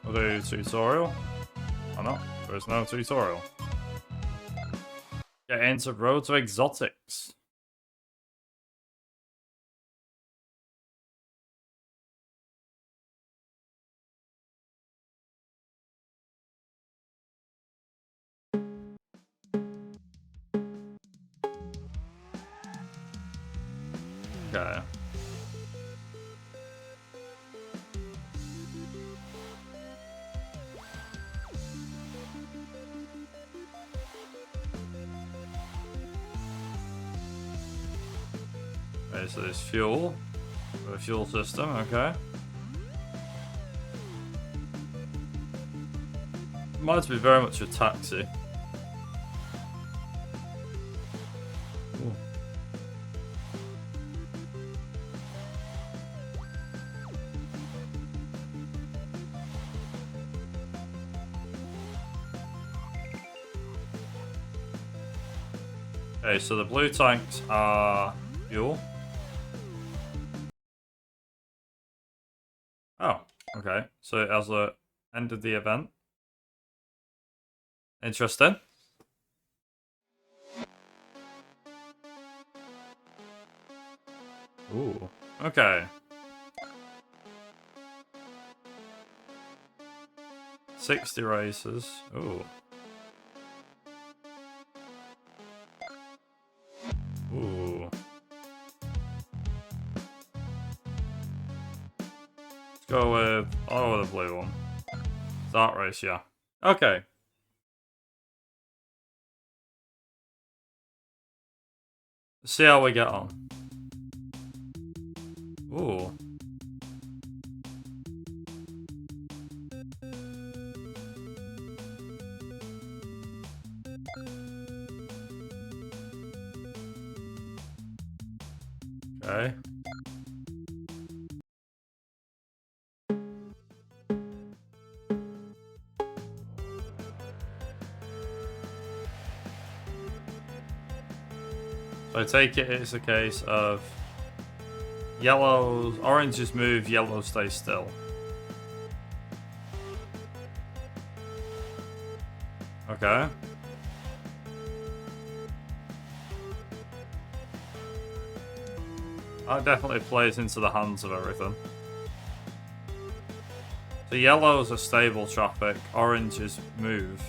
We'll do tutorial. Or not? There's no tutorial. Get into Road to Exotics. Okay. Okay, so there's fuel. A fuel system, okay. Reminds me very much of Taxi. Ooh. Okay, so the blue tanks are fuel. Oh, okay. So it has a end of the event. Interesting. Ooh. Okay. 60 races. Ooh. Ooh. Let's go with the blue one. Start race, yeah. Okay. Let's see how we get on. Ooh. Okay. So I take it's a case of yellows, oranges move, yellow stays still. Okay. That definitely plays into the hands of everything. So yellows are stable traffic, oranges move.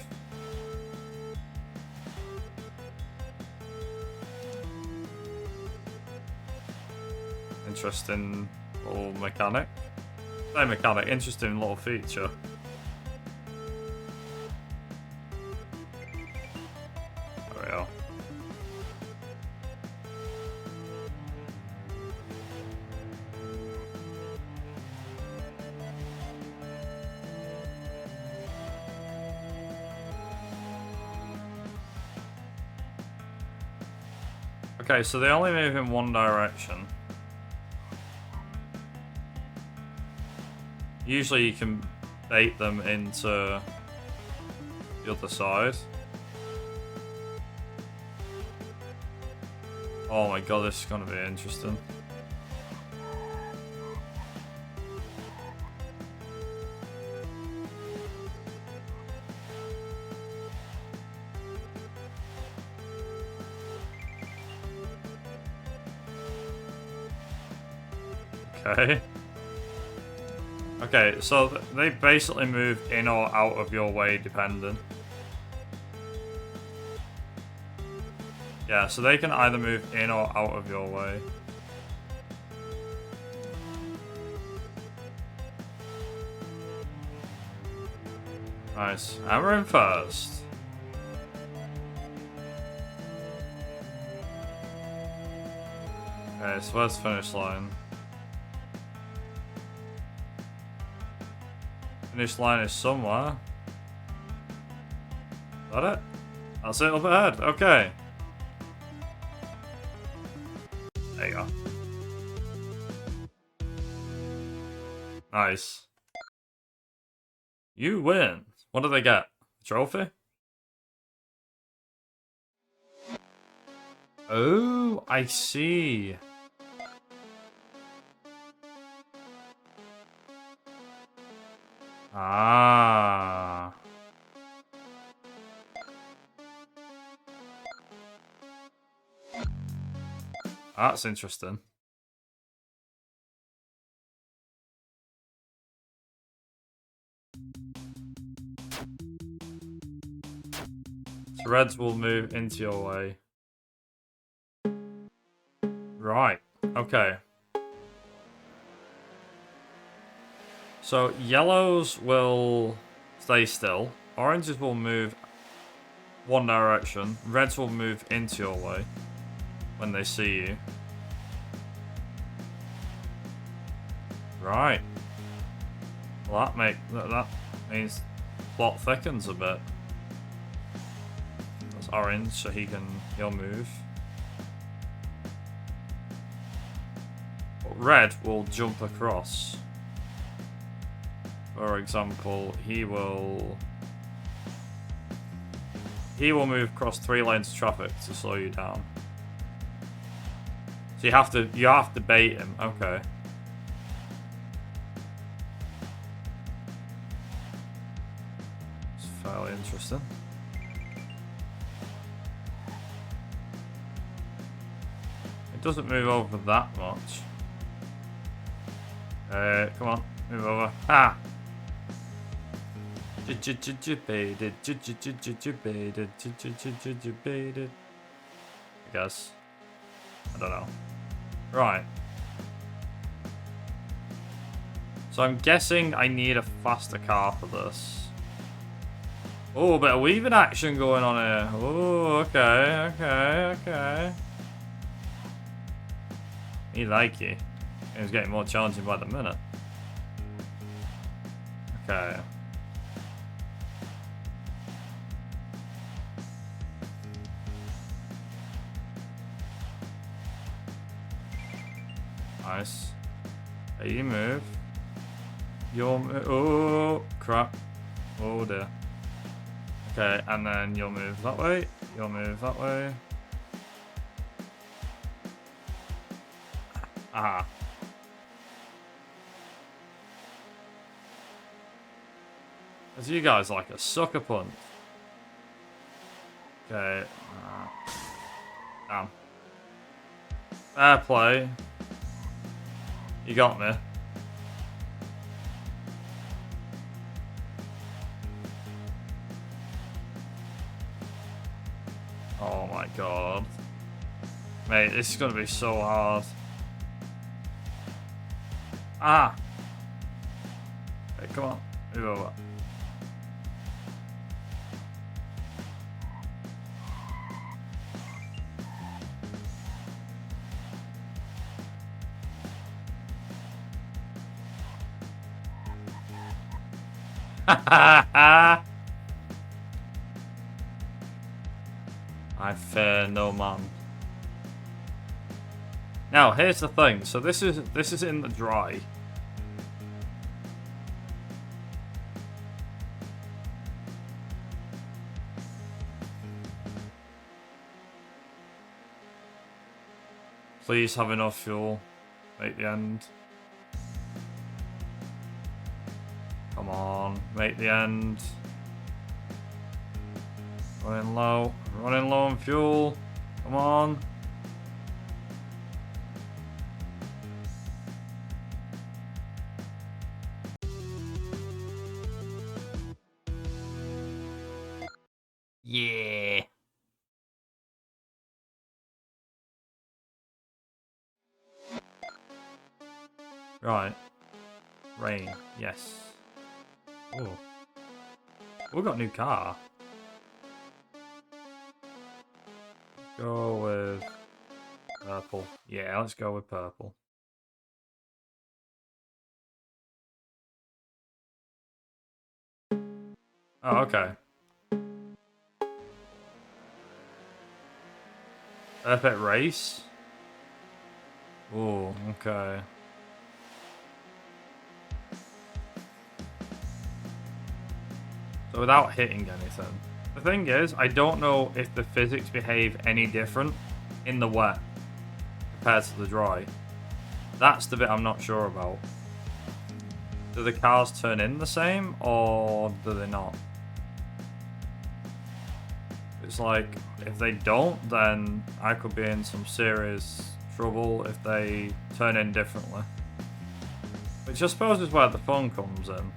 Interesting little mechanic. No mechanic, interesting little feature. There we go. Okay, so they only move in one direction. Usually you can bait them into the other side. Oh my god, this is gonna be interesting. Okay. Okay, so they basically move in or out of your way depending. Yeah, so they can either move in or out of your way. Nice. And we're in first. Okay, so where's the finish line? Finish line is somewhere. Is that it? That's it up ahead. Okay. There you go. Nice. You win. What do they get? A trophy? Oh, I see. Ah. That's interesting. So reds will move into your way. Right. Okay. So yellows will stay still. Oranges will move one direction. Reds will move into your way when they see you. Right. Well, that means plot thickens a bit. That's orange, so he'll move. But red will jump across. For example, he will move across 3 lanes of traffic to slow you down. So you have to bait him. Okay. It's fairly interesting. It doesn't move over that much. Come on, move over. Ha! Baited. I guess. I don't know. Right. So I'm guessing I need a faster car for this. Oh, a bit of weaving action going on here. Oh, okay. Me like you. It's getting more challenging by the minute. Okay. Nice. Hey, you move. You'll move. Oh, crap. Oh, dear. Okay, and then you'll move that way. You'll move that way. Aha. Because you guys like a sucker punch. Okay. Damn. Fair play. You got me. Oh my god. Mate, this is gonna be so hard. Ah! Hey, come on. Move over. I fear no man. Now, here's the thing. So this is in the dry. Please have enough fuel. Make the end. Come on, make the end. Running low on fuel. Come on. Yeah. Right. Rain. Yes. Oh. We got a new car. Go with purple. Yeah, let's go with purple. Oh, okay. Perfect race. Oh, okay. So without hitting anything. The thing is, I don't know if the physics behave any different in the wet compared to the dry. That's the bit I'm not sure about. Do the cars turn in the same, or do they not? It's like, if they don't, then I could be in some serious trouble if they turn in differently. Which I suppose is where the fun comes in.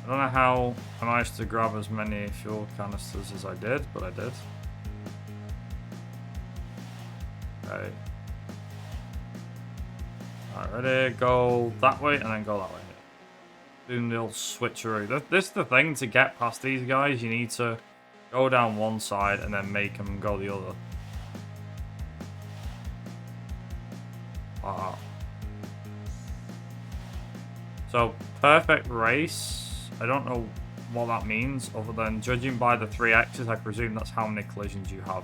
I don't know how I managed to grab as many fuel canisters as I did, but I did. Okay. Alright, ready? Go that way and then go that way. Doing the old switcheroo. This is the thing, to get past these guys, you need to go down one side and then make them go the other. So, perfect race. I don't know what that means, other than judging by the 3 X's, I presume that's how many collisions you have.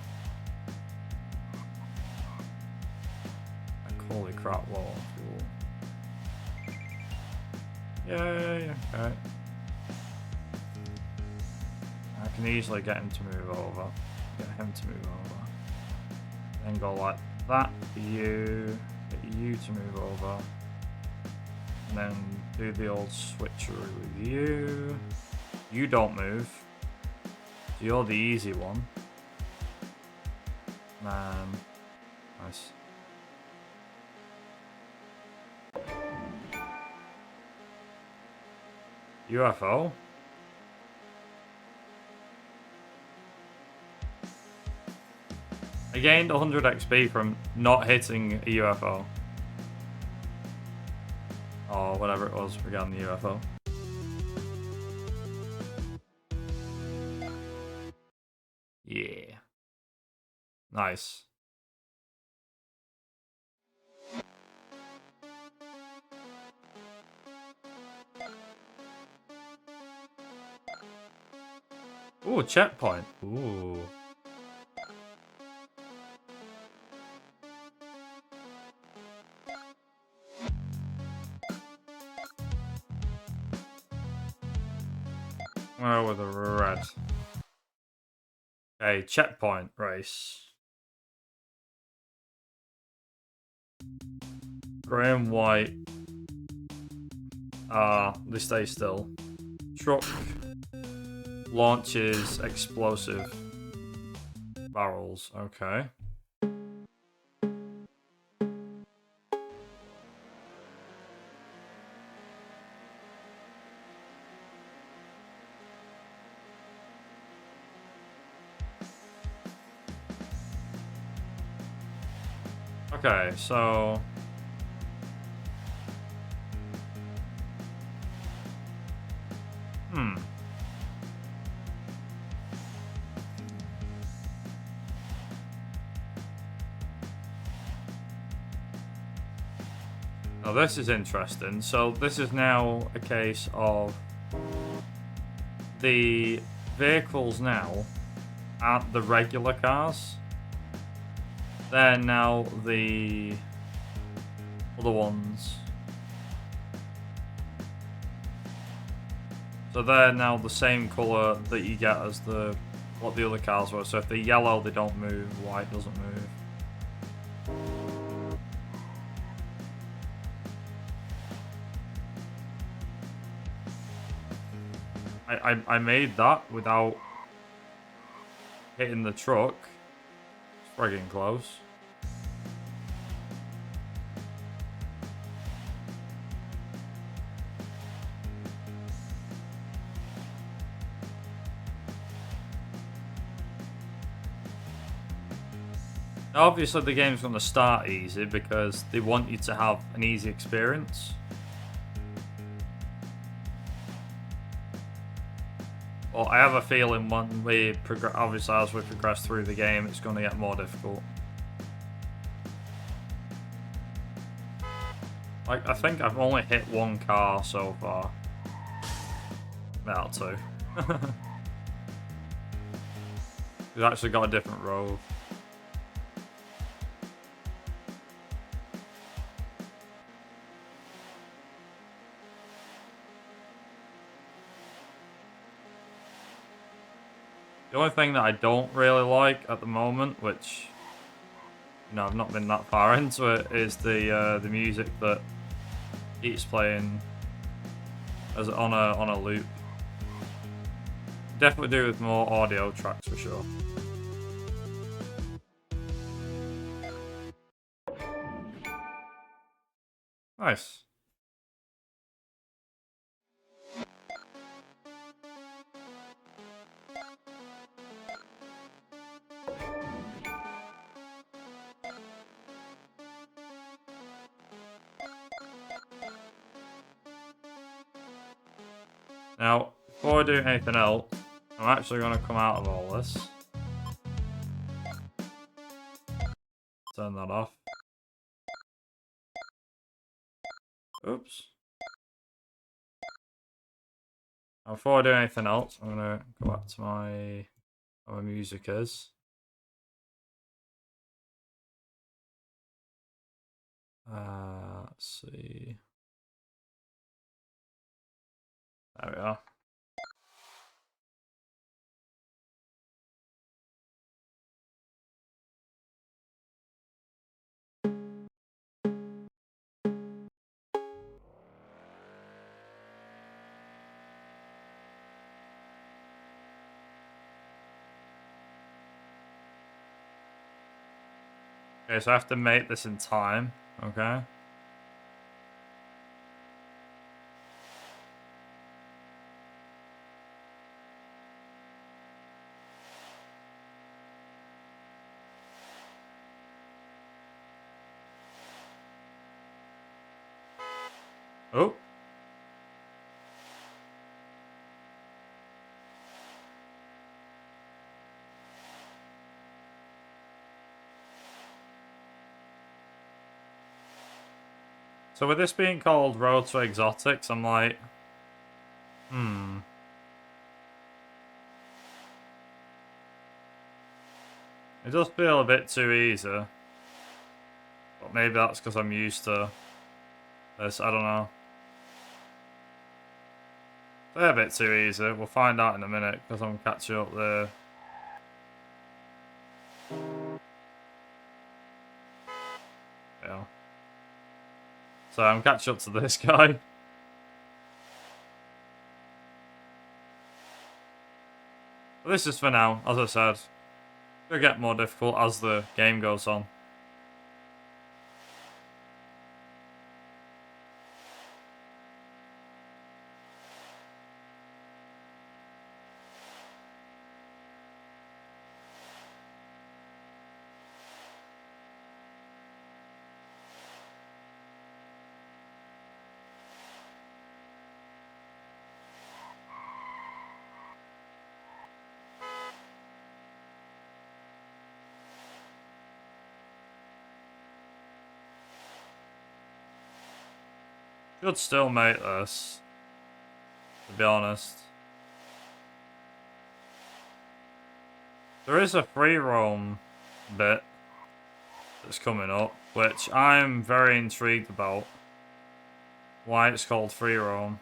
Like, holy crap, low on fuel. Yay, okay. I can easily get him to move over. Get him to move over. Then go like that for you. Get you to move over. And then do the old switcheroo with you. You don't move. So you're the easy one. Man. Nice. UFO? I gained 100 XP from not hitting a UFO. Or whatever it was regarding the UFO. Yeah. Nice. Ooh, checkpoint. Ooh. Oh, with a red. Okay, checkpoint race. Grey and white. They stay still. Truck launches explosive barrels. Okay. Okay, so Now this is interesting. So this is now a case of the vehicles now aren't the regular cars. They're now the other ones. So they're now the same colour that you get as what the other cars were. So if they're yellow, they don't move. White doesn't move. I made that without hitting the truck. It's friggin' close. Now, obviously the game's going to start easy because they want you to have an easy experience. Well, I have a feeling when we obviously as we progress through the game, it's going to get more difficult. Like, I think I've only hit one car so far. Well, two. We've actually got a different road. The only thing that I don't really like at the moment, which, you know, I've not been that far into it, is the music that keeps playing as on a loop. Definitely do with more audio tracks for sure. Nice. Now, before I do anything else, I'm actually going to come out of all this. Turn that off. Oops. Now, before I do anything else, I'm going to go back to where my music is. Let's see. There we are. Okay, so I have to make this in time, okay? Oh. So with this being called Road to Exotics, I'm like, It does feel a bit too easy. But maybe that's because I'm used to this, I don't know. They're a bit too easy. We'll find out in a minute because I'm catching up there. Yeah. So I'm catching up to this guy. But this is for now, as I said. It'll get more difficult as the game goes on. Should still make this, to be honest. There is a free roam bit that's coming up, which I'm very intrigued about. Why it's called free roam.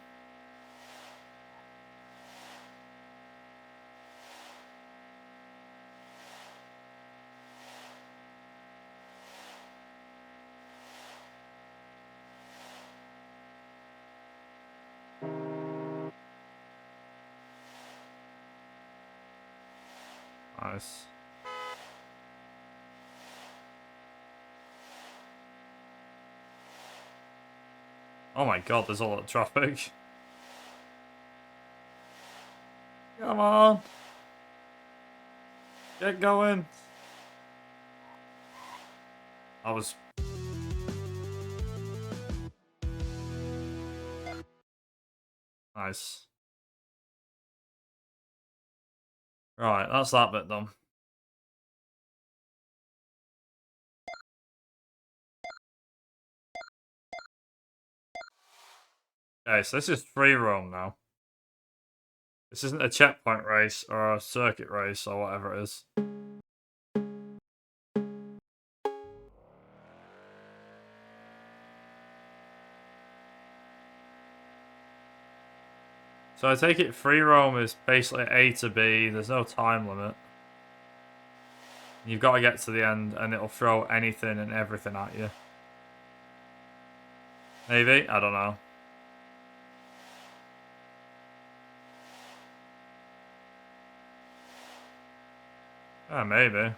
Nice. Oh my god, there's a lot of traffic. Come on. Get going. I was... Nice. Right, that's that bit done. Okay, so this is free roam now. This isn't a checkpoint race or a circuit race or whatever it is. So I take it free roam is basically A to B. There's no time limit. You've got to get to the end and it'll throw anything and everything at you. Maybe? I don't know. Yeah, maybe.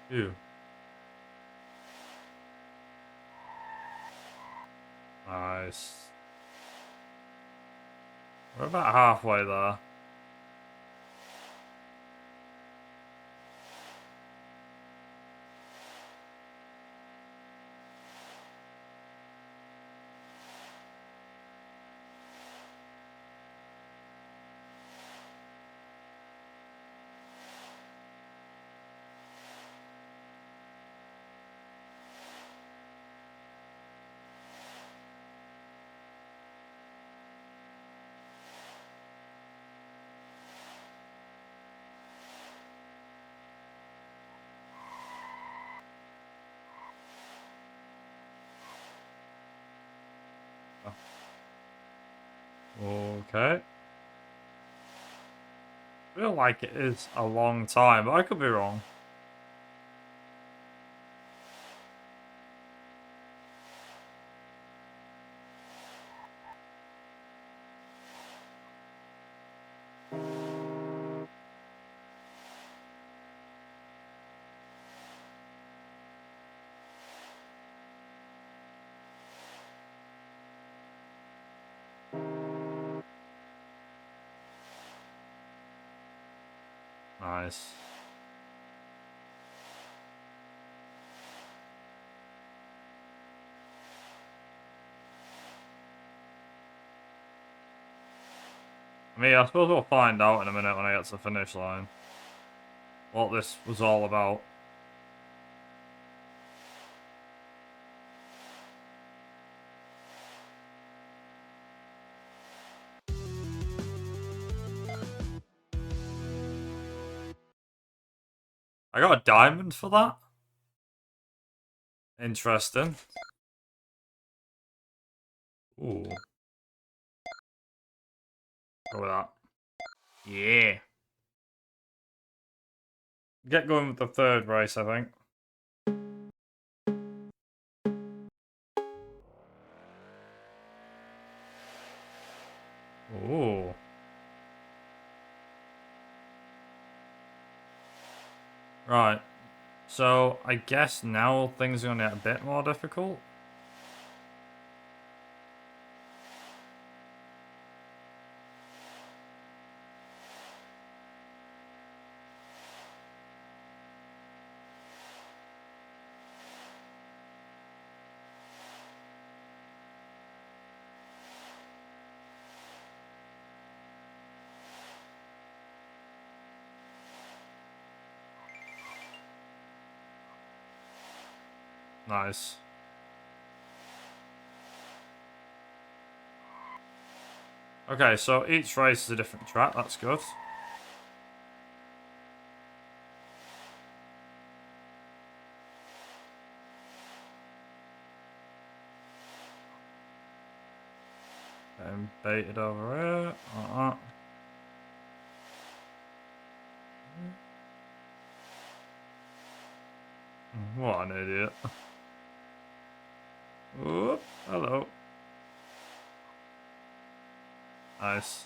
Ew. Nice. We're about halfway there. Okay. I feel like it is a long time, but I could be wrong. Nice. I mean, I suppose we'll find out in a minute when I get to the finish line what this was all about. I got a diamond for that? Interesting. Ooh. Go with that. Yeah. Get going with the third race, I think. Ooh. Right. So, I guess now things are going to get a bit more difficult. Nice. Okay, so each race is a different track. That's good. Getting baited over here. What an idiot. Oop, hello. Nice.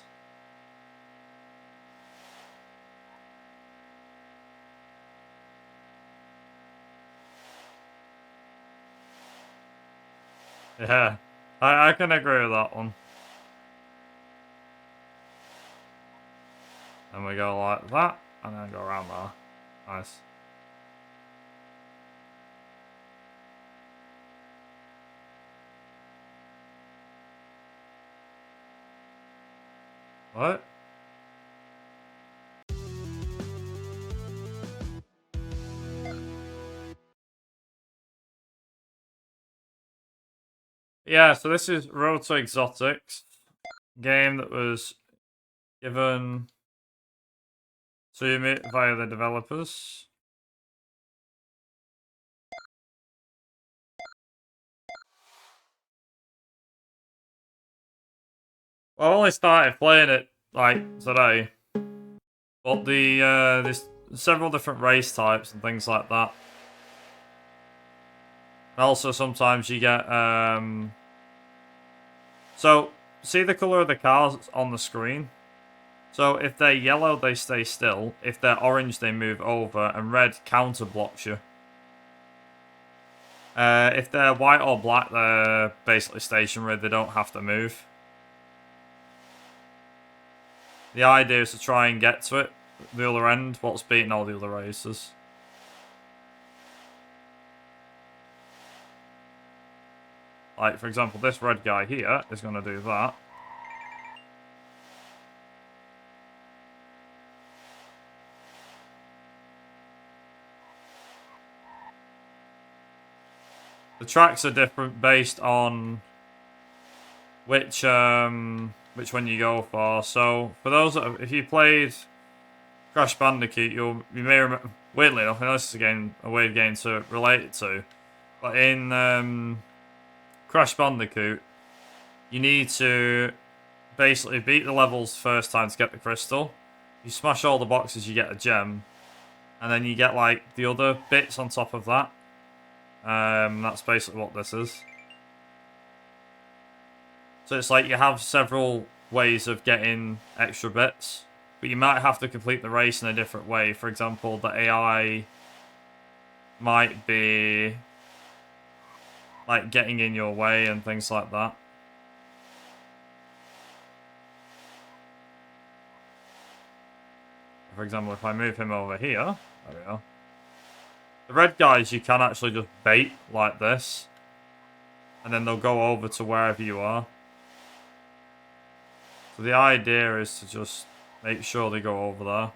Yeah, I can agree with that one. And we go like that, and then go around there. Nice. What? Yeah, so this is Road to Exotics, game that was given to me via the developers. Well, I only started playing it like today, but there's several different race types and things like that. And also sometimes you get so see the color of the cars on the screen. So if they're yellow, they stay still. If they're orange, they move over, and red counter blocks you. If they're white or black, they're basically stationary. They don't have to move. The idea is to try and get to it, the other end, what's beating all the other races. Like, for example, this red guy here is going to do that. The tracks are different based on which one you go for. So, for those that have, if you played Crash Bandicoot, you may remember. Weirdly enough, I know this is a weird game to relate it to, but in Crash Bandicoot, you need to basically beat the levels first time to get the crystal. You smash all the boxes, you get a gem, and then you get like the other bits on top of that. That's basically what this is. So it's like you have several ways of getting extra bits, but you might have to complete the race in a different way. For example, the AI might be like getting in your way and things like that. For example, if I move him over here, there we go. The red guys you can actually just bait like this, and then they'll go over to wherever you are. So the idea is to just make sure they go over there.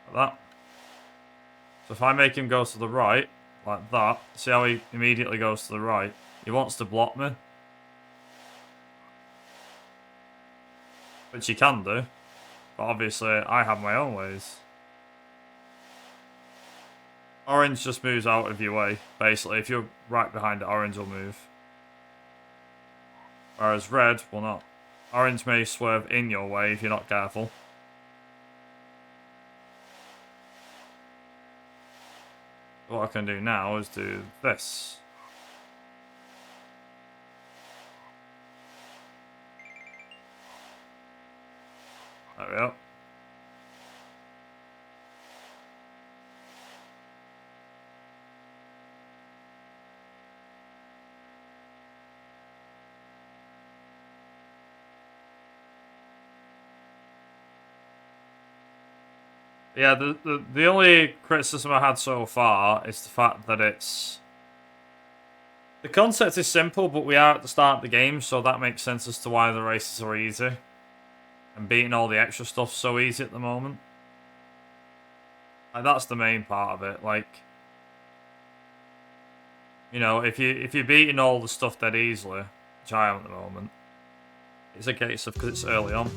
Like that. So if I make him go to the right, like that, see how he immediately goes to the right? He wants to block me. Which he can do. But obviously, I have my own ways. Orange just moves out of your way, basically. If you're right behind it, orange will move. Whereas red will not. Orange may swerve in your way if you're not careful. What I can do now is do this. There we go. Yeah, the only criticism I had so far is the fact that it's... The concept is simple, but we are at the start of the game, so that makes sense as to why the races are easy. And beating all the extra stuff so easy at the moment. Like, that's the main part of it. Like, you know, if you're beating all the stuff dead easily, which I am at the moment, it's a case of because it's early on.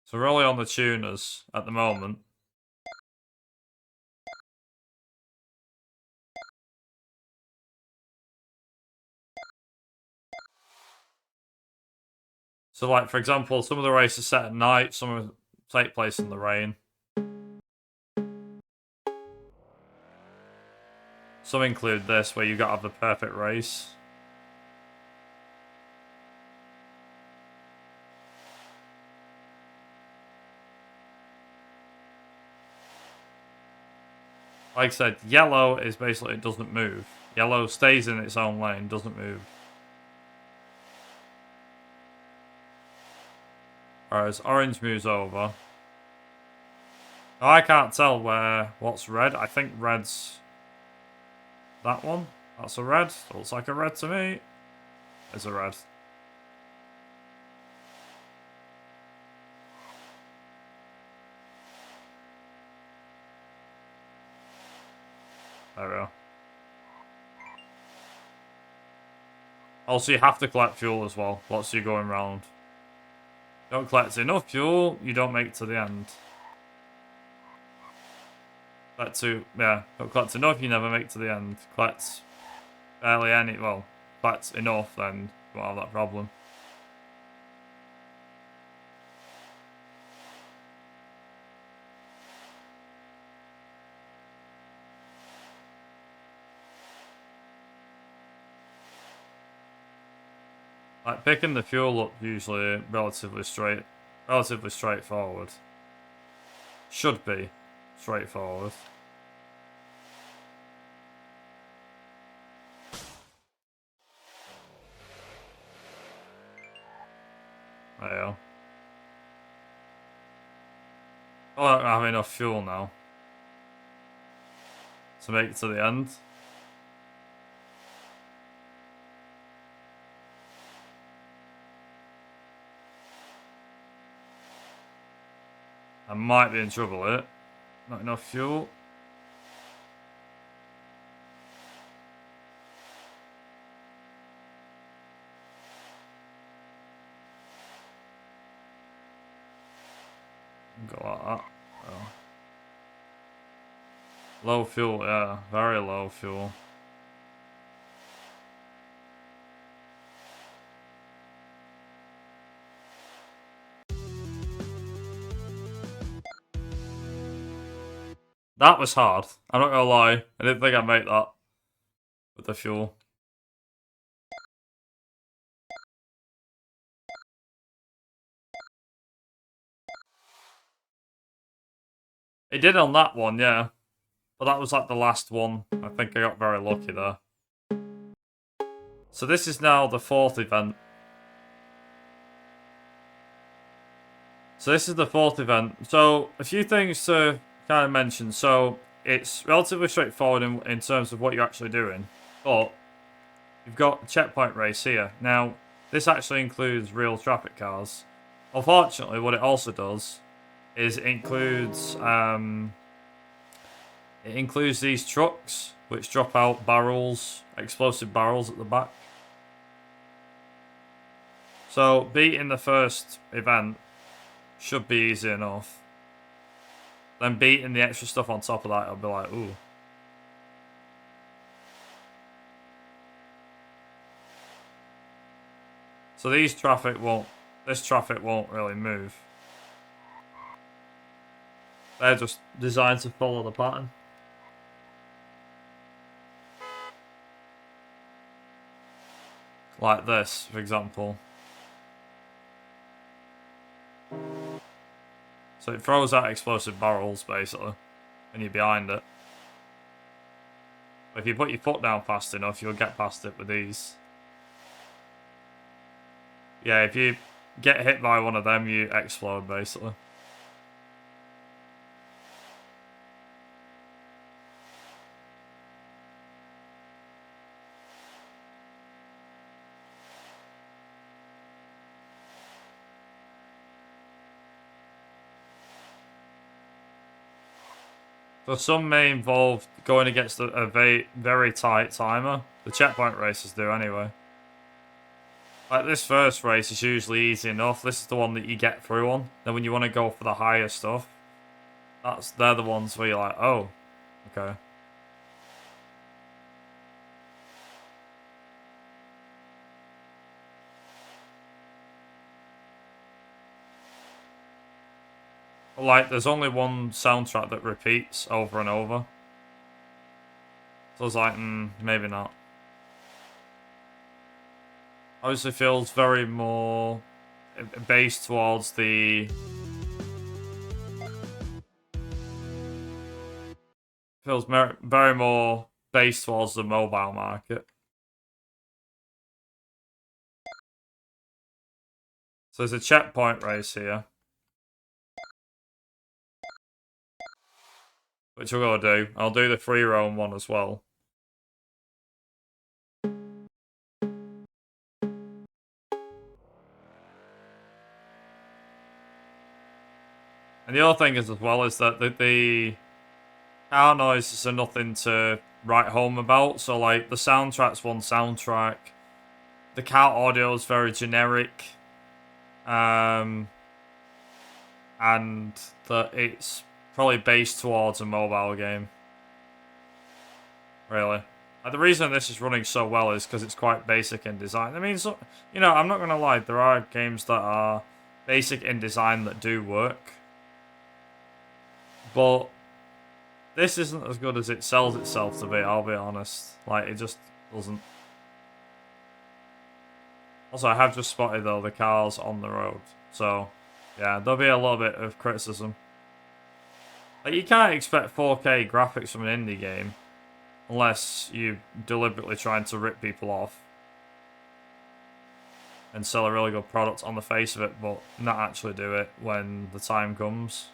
So we're only on the tuners at the moment. So, like, for example, some of the races set at night, some of them take place in the rain. Some include this, where you got to have the perfect race. Like I said, yellow is basically it doesn't move. Yellow stays in its own lane, doesn't move. Whereas orange moves over. Oh, I can't tell what's red. I think red's that one. That's a red. Looks like a red to me. It's a red. There we go. Also, you have to collect fuel as well. Lots you going round. Don't collect enough fuel, you don't make it to the end. Don't collect enough, you never make it to the end. Collect barely any, well, collect enough, then you won't have that problem. Like, picking the fuel up usually relatively straightforward. Should be straightforward. There you go. Oh, I don't have enough fuel now to make it to the end. I might be in trouble here. Not enough fuel. Go like that. Oh. Low fuel, yeah. Very low fuel. That was hard. I'm not gonna lie. I didn't think I'd make that with the fuel. It did on that one, yeah. But that was like the last one. I think I got very lucky there. So this is now the 4th event. So this is the 4th event. So a few things to kind of mention. So it's relatively straightforward in terms of what you're actually doing. But you've got a checkpoint race here. Now, this actually includes real traffic cars. Unfortunately, what it also does is it includes these trucks which drop out barrels, explosive barrels at the back. So beating the first event should be easy enough. Then beating the extra stuff on top of that, I'll be like, ooh. So this traffic won't really move. They're just designed to follow the pattern. Like this, for example. So it throws out explosive barrels, basically, when you're behind it. But if you put your foot down fast enough, you'll get past it with these. Yeah, if you get hit by one of them, you explode, basically. So some may involve going against a very tight timer. The checkpoint races do anyway. Like this first race is usually easy enough. This is the one that you get through on. Then when you want to go for the higher stuff, they're the ones where you're like, oh, okay. Like there's only one soundtrack that repeats over and over. So I was like, maybe not. Obviously feels very more based towards the... Feels very more based towards the mobile market. So there's a checkpoint race here. which we're gonna do. I'll do the free roam one as well. And the other thing is as well is that the car noises are nothing to write home about. So like the soundtrack's one soundtrack. The car audio is very generic. And that it's probably based towards a mobile game. Really. The reason this is running so well is because it's quite basic in design. I mean, so, you know, I'm not going to lie, there are games that are basic in design that do work. But this isn't as good as it sells itself to be, I'll be honest. Like, it just doesn't. Also, I have just spotted, though, the cars on the road. So, yeah, there'll be a little bit of criticism. Like, you can't expect 4K graphics from an indie game unless you're deliberately trying to rip people off and sell a really good product on the face of it, but not actually do it when the time comes.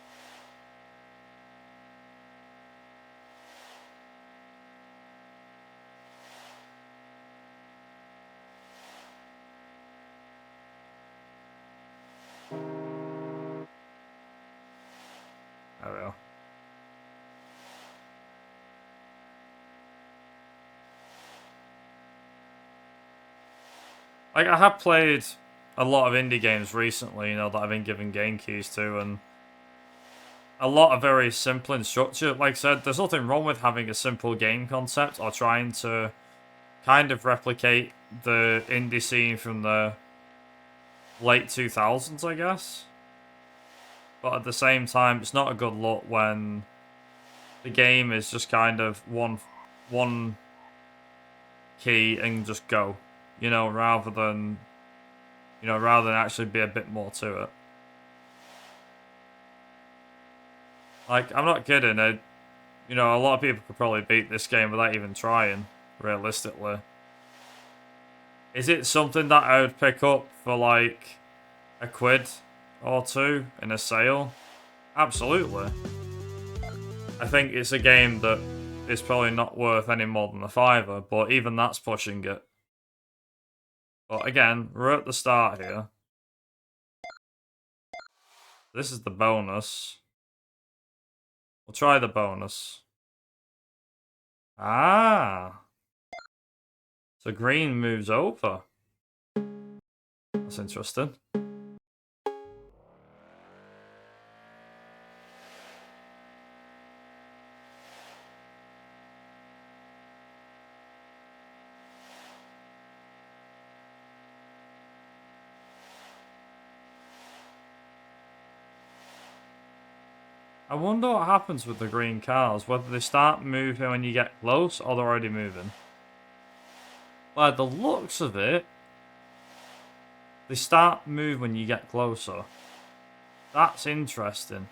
There we go. Like, I have played a lot of indie games recently, you know, that I've been giving game keys to, and a lot are very simple in structure. Like I said, there's nothing wrong with having a simple game concept or trying to kind of replicate the indie scene from the late 2000s, I guess. But at the same time, it's not a good look when the game is just kind of one key and just go, you know, rather than actually be a bit more to it. Like, I'm not kidding. You know, a lot of people could probably beat this game without even trying, realistically. Is it something that I would pick up for like a quid or two in a sale? Absolutely. I think it's a game that is probably not worth any more than a fiver, but even that's pushing it. But again, we're at the start here. This is the bonus. We'll try the bonus. Ah. So green moves over. That's interesting. I wonder what happens with the green cars, whether they start moving when you get close or they're already moving. By the looks of it, they start moving when you get closer. That's interesting.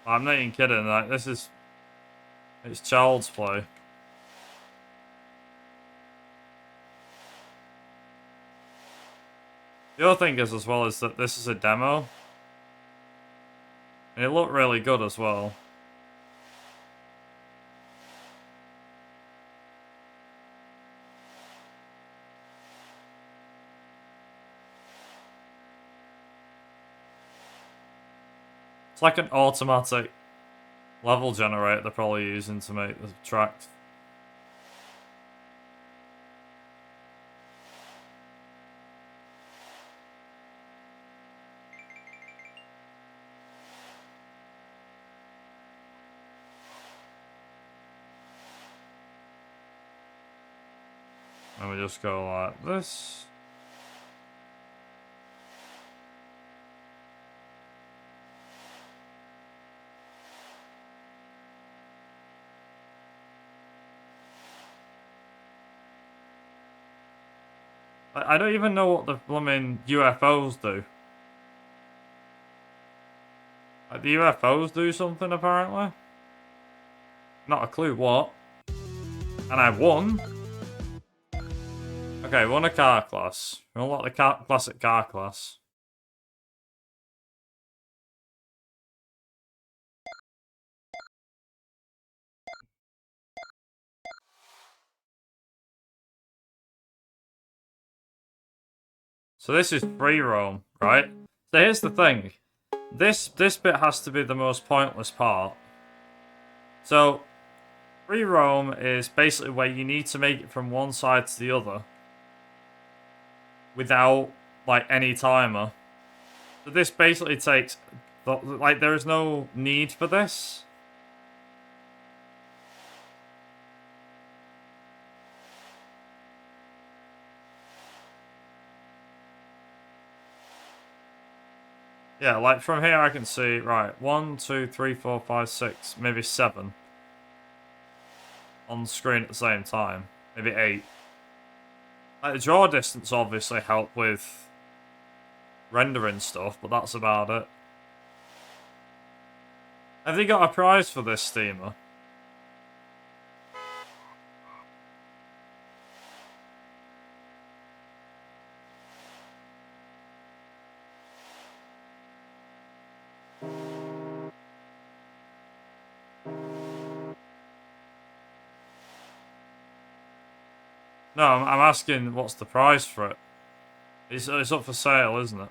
I'm not even kidding, like, it's child's play. The other thing is, as well, is that this is a demo. And it looked really good as well. It's like an automatic level generator they're probably using to make the tracks. And we just go like this. I don't even know what the blooming UFOs do. Like, the UFOs do something apparently. Not a clue what. And I won. Okay, won a car class. We unlocked the classic car class. So this is free roam, right? So here's the thing. This bit has to be the most pointless part. So free roam is basically where you need to make it from one side to the other without like any timer. So this basically takes like there is no need for this. Yeah, like from here I can see, right, 1, 2, 3, 4, 5, 6, maybe 7 on screen at the same time. Maybe 8. Like the draw distance obviously help with rendering stuff, but that's about it. Have they got a prize for this steamer? No, I'm asking what's the price for it. It's up for sale, isn't it?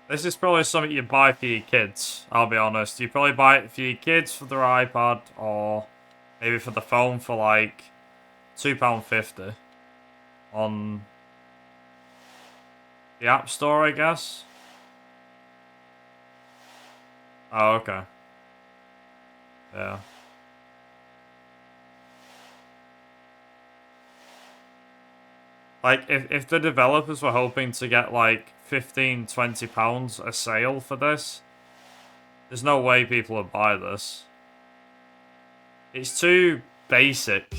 This is probably something you buy for your kids, I'll be honest. You probably buy it for your kids for their iPad, or maybe for the phone for like £2.50 on the App Store, I guess. Oh, okay. Yeah. Like, if the developers were hoping to get like £15-20 a sale for this, there's no way people would buy this. It's too basic.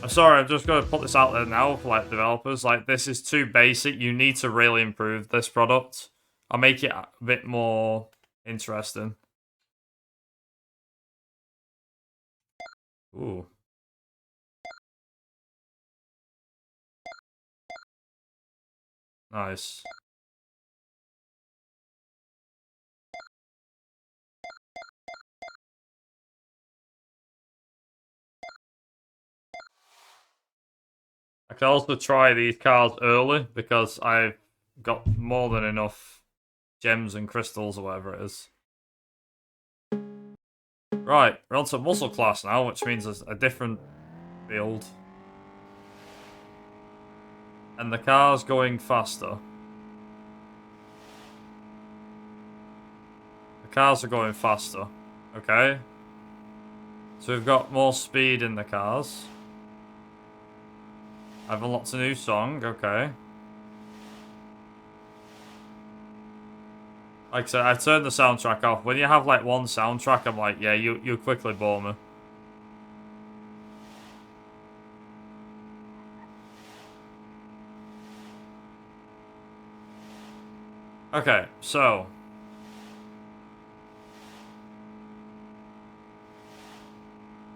I'm sorry, I'm just going to put this out there now for like developers. Like, this is too basic. You need to really improve this product. I'll make it a bit more interesting. Ooh. Nice. I can also try these cars early because I've got more than enough gems and crystals or whatever it is. Right, we're on to muscle class now, which means there's a different field. And the car's going faster. The cars are going faster. Okay. So we've got more speed in the cars. I've unlocked a new song, okay. Like I said, I turned the soundtrack off. When you have like one soundtrack, I'm like, yeah, you quickly bore me. Okay, so.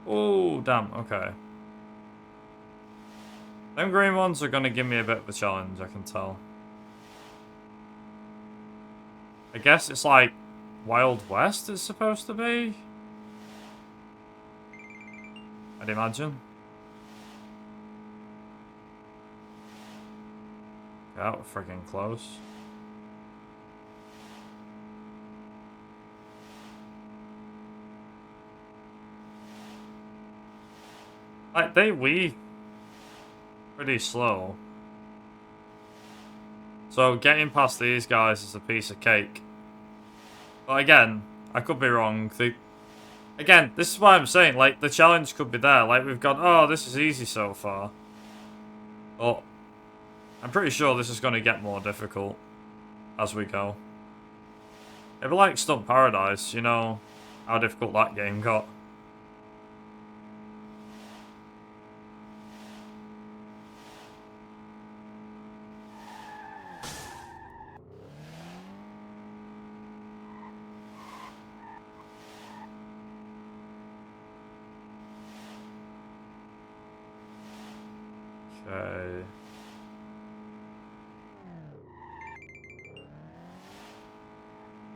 Oh, damn, okay. Them green ones are gonna give me a bit of a challenge, I can tell. I guess it's like Wild West is supposed to be? I'd imagine. Yeah, we're freaking close. Like, they weave pretty slow. So getting past these guys is a piece of cake. But again, I could be wrong. Again, this is why I'm saying, like, the challenge could be there. Like, we've gone, oh, this is easy so far. But I'm pretty sure this is going to get more difficult as we go. It'd be like Stunt Paradise, you know how difficult that game got. Okay.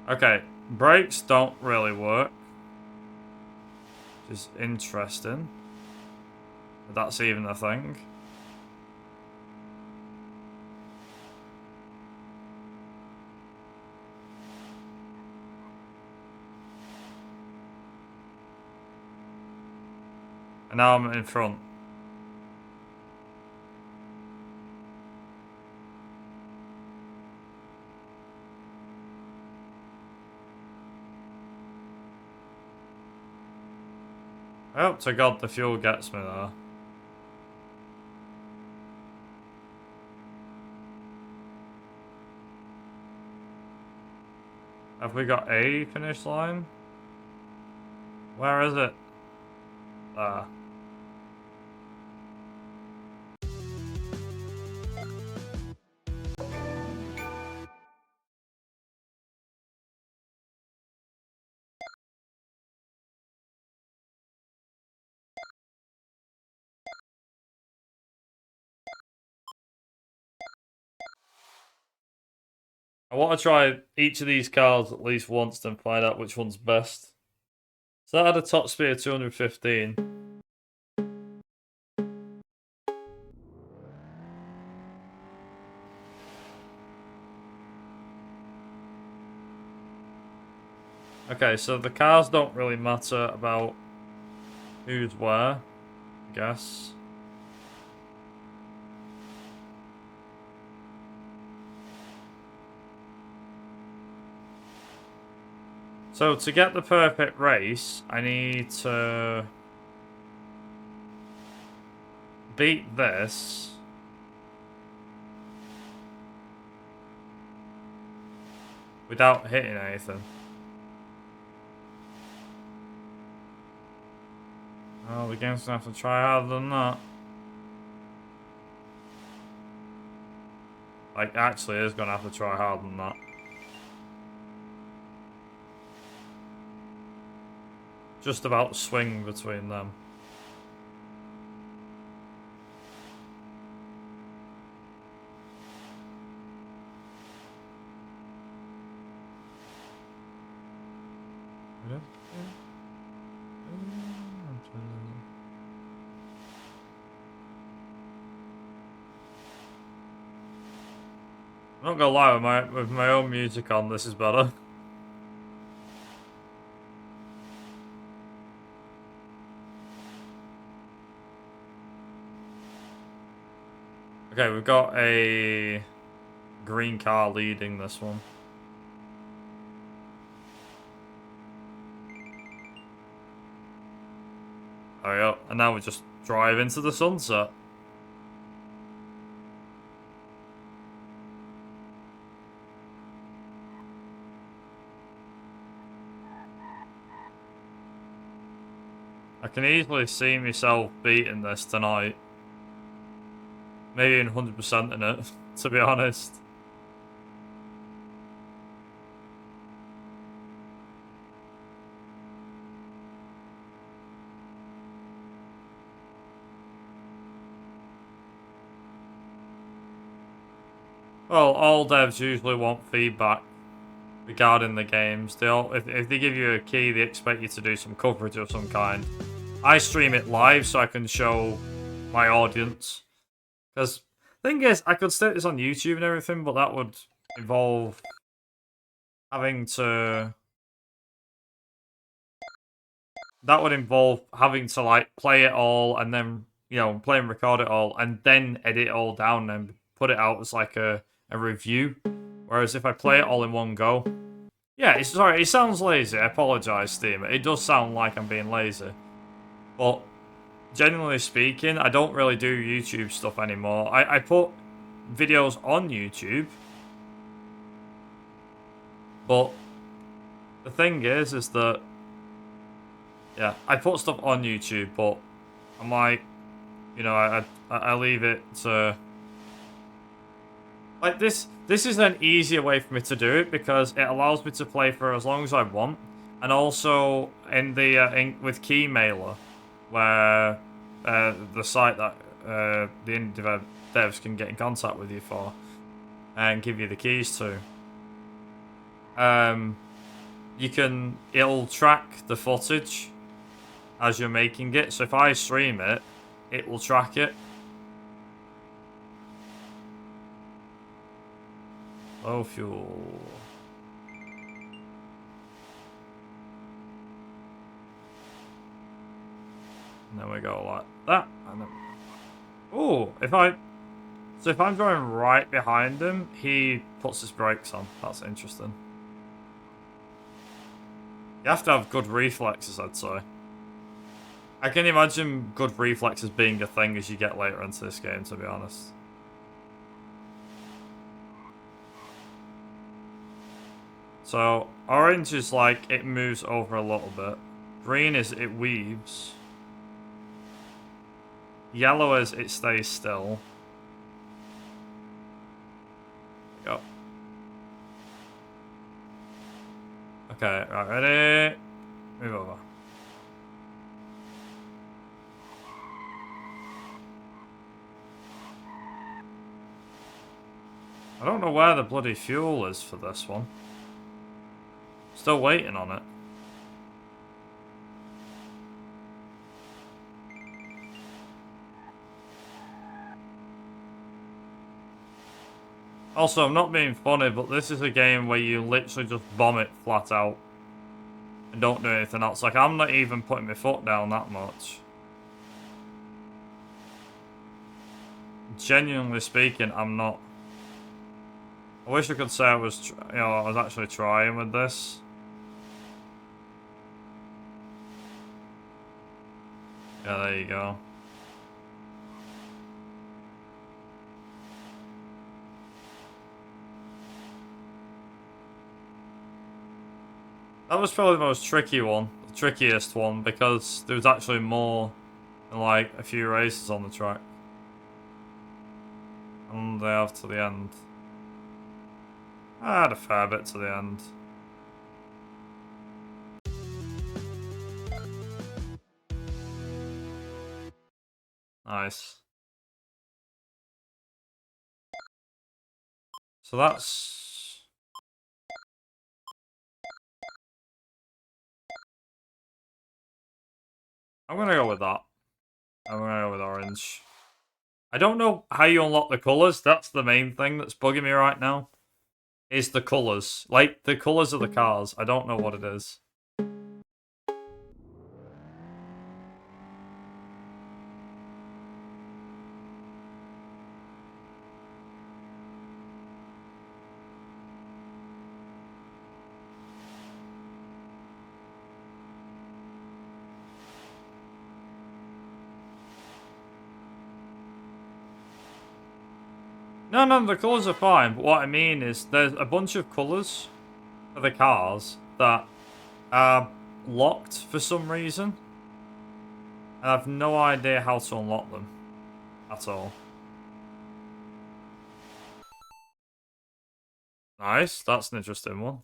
Okay, brakes don't really work. Which is interesting. But that's even a thing. And now I'm in front. I hope to God the fuel gets me there. Have we got a finish line? Where is it? There. I want to try each of these cars at least once and find out which one's best. So that had a top speed of 215. Okay, so the cars don't really matter about who's where, I guess. So to get the perfect race, I need to beat this. Without hitting anything. Oh, the game's gonna have to try harder than that. Like, actually is gonna have to try harder than that. Just about swing between them. I'm not gonna lie, with my own music on, this is better. Okay, we've got a green car leading this one. Hurry up. And now we just drive into the sunset. I can easily see myself beating this tonight. Maybe in 100% in it, to be honest. Well, all devs usually want feedback regarding the games. If they give you a key, they expect you to do some coverage of some kind. I stream it live so I can show my audience. Because thing is, I could stick this on YouTube and everything, but that would involve having to... That would involve having to, like, play it all and then, you know, play and record it all and then edit it all down and put it out as, like, a review. Whereas if I play it all in one go... Yeah, sorry, it sounds lazy. I apologise, Steam. It does sound like I'm being lazy. But, genuinely speaking, I don't really do YouTube stuff anymore. I put videos on YouTube. But, the thing is that... Yeah, I put stuff on YouTube, but I'm like... You know, I leave it to... Like, this is an easier way for me to do it because it allows me to play for as long as I want. And also, in the with Keymailer, where the site that the indie devs can get in contact with you for and give you the keys to. It'll track the footage as you're making it. So if I stream it, it will track it. Low fuel. And then we go like that. And then... Oh, if I'm going right behind him, he puts his brakes on. That's interesting. You have to have good reflexes, I'd say. I can imagine good reflexes being a thing as you get later into this game, to be honest. So, orange is like, it moves over a little bit. Green is, it weaves. Yellow is, it stays still. Go. Okay, right, ready? Move over. I don't know where the bloody fuel is for this one. Still waiting on it. Also, I'm not being funny, but this is a game where you literally just bomb it flat out. And don't do anything else. Like, I'm not even putting my foot down that much. Genuinely speaking, I'm not. I wish I could say I was, I was actually trying with this. Yeah, there you go. That was probably the most tricky one, the trickiest one, because there was actually more than like a few races on the track. And they have to the end. I had a fair bit to the end. Nice. So that's... I'm gonna go with that. I'm gonna go with orange. I don't know how you unlock the colours. That's the main thing that's bugging me right now. Is the colours. Like, the colours of the cars. I don't know what it is. No, the colours are fine, but what I mean is there's a bunch of colours for the cars that are locked for some reason. And I have no idea how to unlock them at all. Nice, that's an interesting one.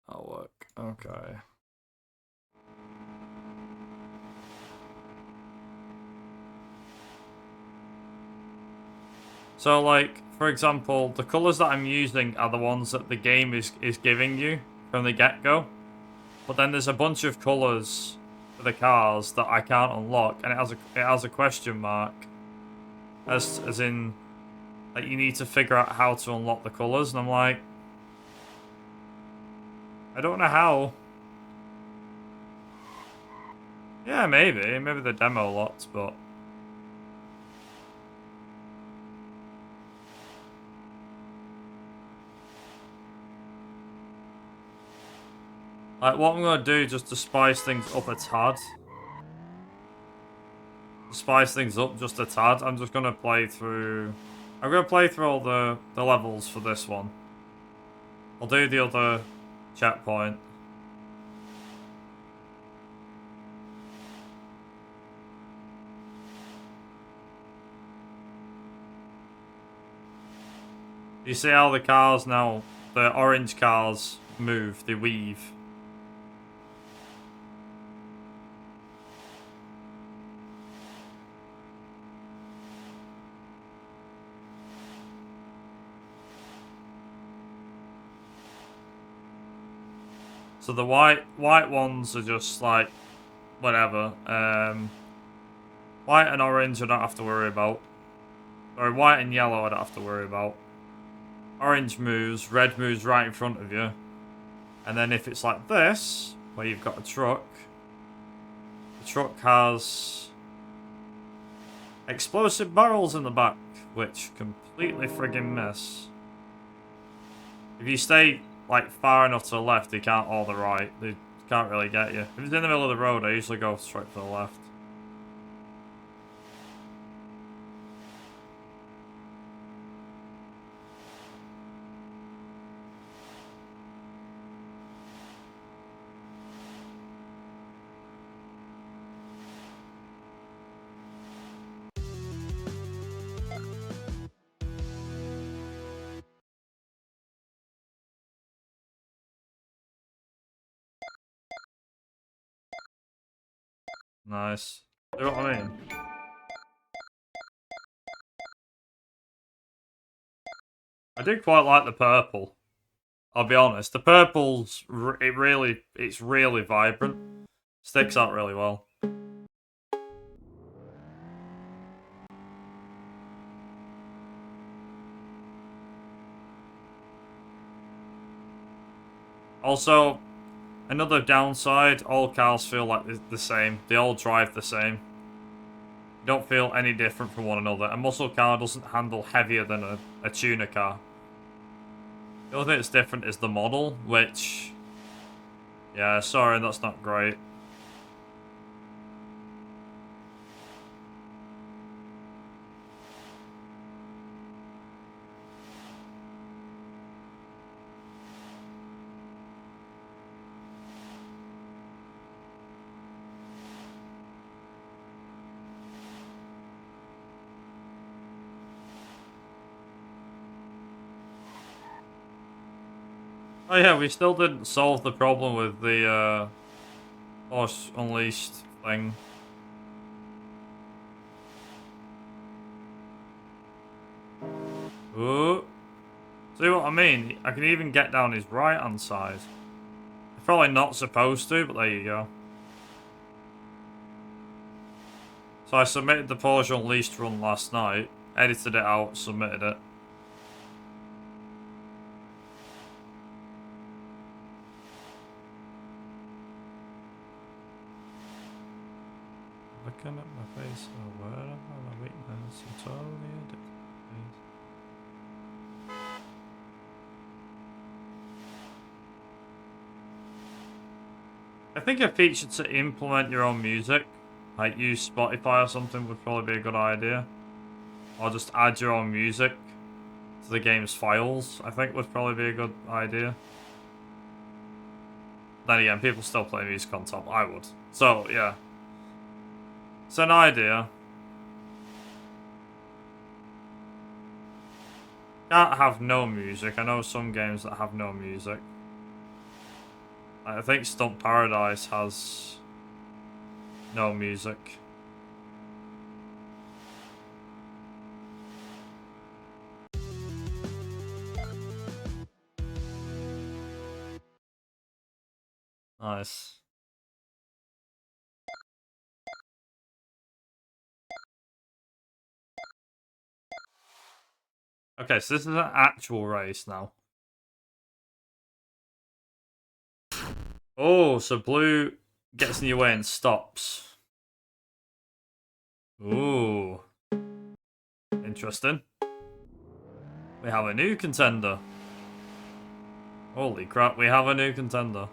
That'll work, okay. So, like, for example, the colours that I'm using are the ones that the game is giving you from the get-go. But then there's a bunch of colours for the cars that I can't unlock, and it has a question mark. As in, like, you need to figure out how to unlock the colours, and I'm like... I don't know how. Yeah, maybe. Maybe the demo locked, but... Like, what I'm gonna do just to spice things up a tad. Spice things up just a tad. I'm just gonna play through... I'm gonna play through all the levels for this one. I'll do the other checkpoint. You see how the cars now, the orange cars move, they weave. So the white ones are just like whatever. White and orange I don't have to worry about. Or white and yellow I don't have to worry about. Orange moves, red moves right in front of you. And then if it's like this, where you've got a truck, the truck has explosive barrels in the back, which completely friggin' miss. If you stay like far enough to the left, they can't, or the right, they can't really get you. If it's in the middle of the road, I usually go straight to the left. Nice. You know what I mean? I do quite like the purple. I'll be honest. The purple's it's really vibrant. Sticks out really well. Also, another downside, all cars feel like the same. They all drive the same. You don't feel any different from one another. A muscle car doesn't handle heavier than a tuner car. The only thing that's different is the model, which... Yeah, sorry, that's not great. Oh yeah, we still didn't solve the problem with the Force Unleashed thing. Ooh. See what I mean? I can even get down his right hand side. Probably not supposed to, but there you go. So I submitted the Porsche Unleashed run last night, edited it out, submitted it. Looking at my face, oh, where am I? My weakness, it's totally addicted. I think a feature to implement your own music, like use Spotify or something, would probably be a good idea. Or just add your own music to the game's files, I think would probably be a good idea. Then again, people still play music on top, I would. So, yeah. It's an idea. Can't have no music. I know some games that have no music. I think Stunt Paradise has no music. Nice. Okay, so this is an actual race now. Oh, so blue gets in your way and stops. Ooh. Interesting. We have a new contender. Holy crap, we have a new contender.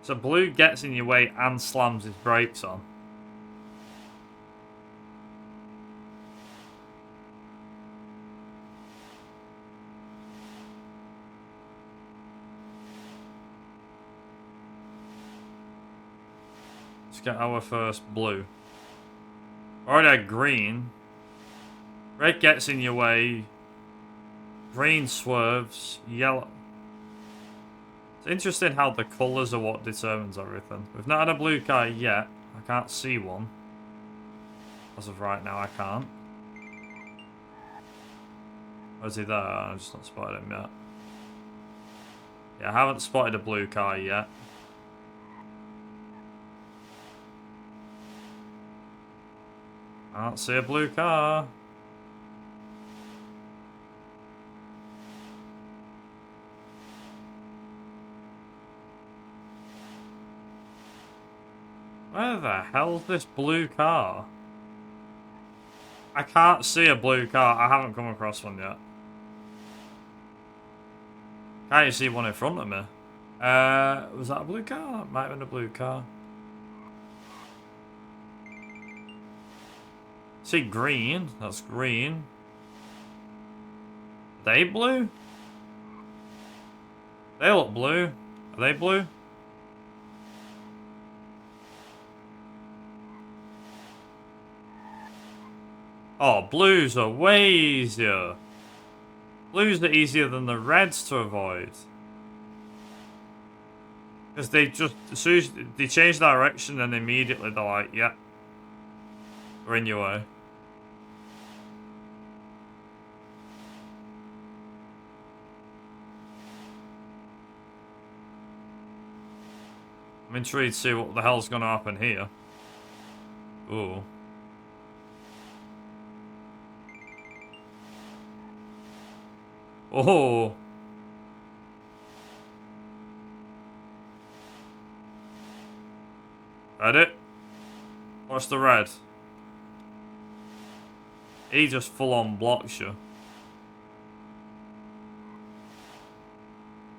So blue gets in your way and slams his brakes on. Let's get our first blue. Alright, had green. Red gets in your way. Green swerves. Yellow. It's interesting how the colours are what determines everything. We've not had a blue car yet. I can't see one. As of right now, I can't. Or is he there? I've just not spotted him yet. Yeah, I haven't spotted a blue car yet. I don't see a blue car. Where the hell's this blue car? I can't see a blue car. I haven't come across one yet. Can't you see one in front of me? Was that a blue car? Might have been a blue car. See green. That's green. Are they blue? They look blue. Are they blue? Oh, blues are way easier. Blues are easier than the reds to avoid. Because they just, as soon as they change direction, and immediately they're like, yeah, we're in your way. I'm intrigued to see what the hell's gonna happen here. Ooh. Oh. Red it. What's the red? He just full on blocks you.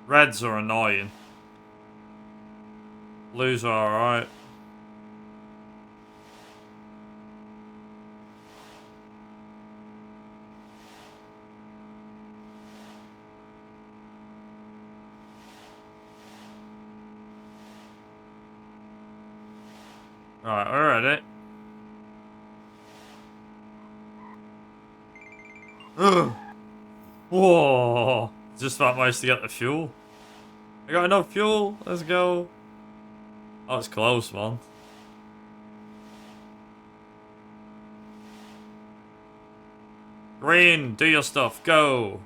Reds are annoying. Blues are alright. Right, we're at it. Ugh. Whoa. Just about managed to get the fuel. I got enough fuel. Let's go. Oh, it's close, man. Green, do your stuff. Go.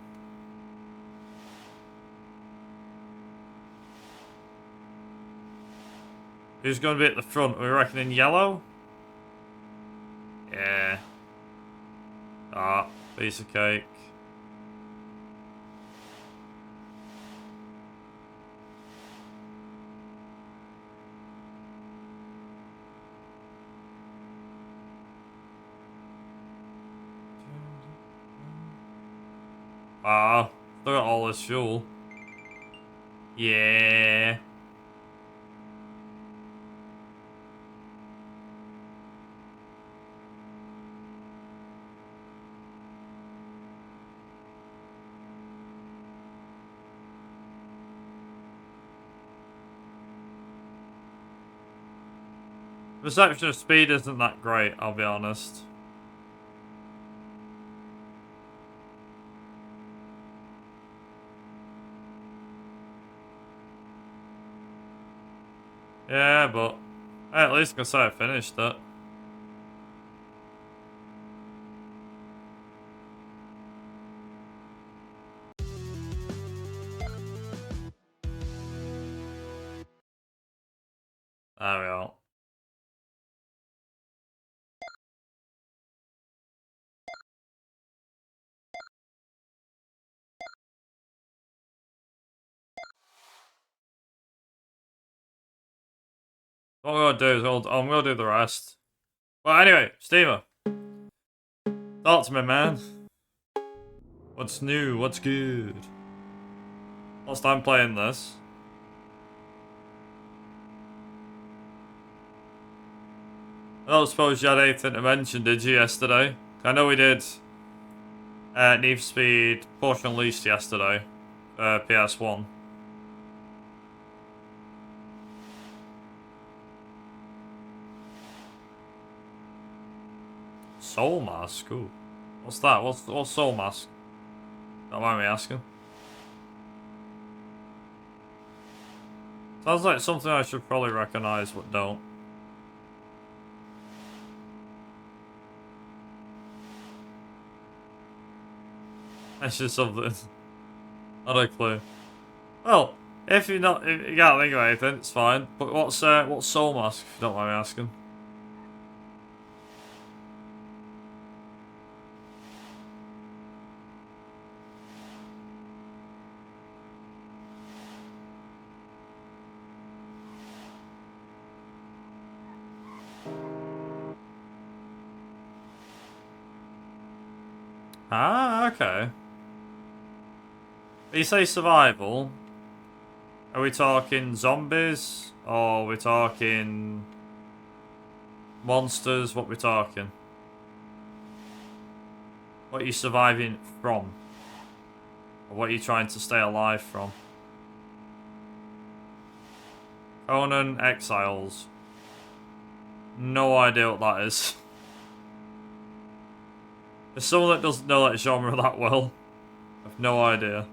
Who's going to be at the front? We reckoning yellow? Yeah. Ah, piece of cake. Ah, still got all this fuel. Yeah. Perception of speed isn't that great, I'll be honest. Yeah, but at least I can say I finished it. There we are. What I'm gonna do is I'm gonna do the rest. Well, anyway, Steamer, talk to me, man. What's new? What's good? Last time playing this. I don't suppose you had anything to mention, did you, yesterday? I know we did Need for Speed Porsche Unleashed yesterday, PS1. Soul Mask? Ooh. What's that? What's Soul Mask? Don't mind me asking. Sounds like something I should probably recognise, but don't. That's just something. Not a clue. Well, if you can't think of anything, it's fine. But what's Soul Mask, if you don't mind me asking? Ah, okay. When you say survival, are we talking zombies? Or are we talking monsters? What are we talking? What are you surviving from? Or what are you trying to stay alive from? Conan Exiles. No idea what that is. As someone that doesn't know that genre that well, I've no idea.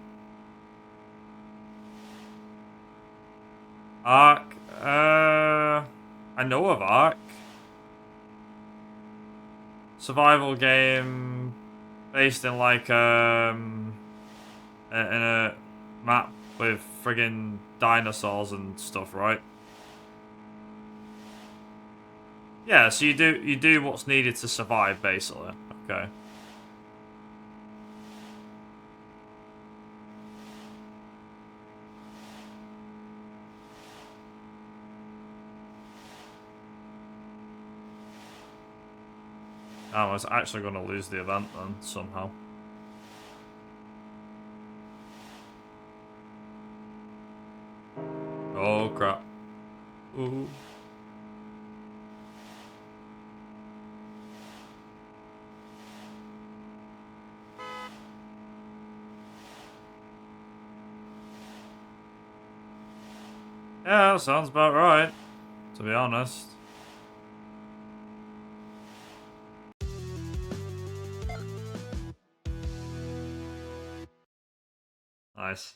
Ark. I know of Ark. Survival game based in like in a map with friggin' dinosaurs and stuff, right? Yeah, so you do what's needed to survive, basically. Okay. I was actually going to lose the event then, somehow. Oh, crap. Ooh. Yeah, sounds about right, to be honest. Nice.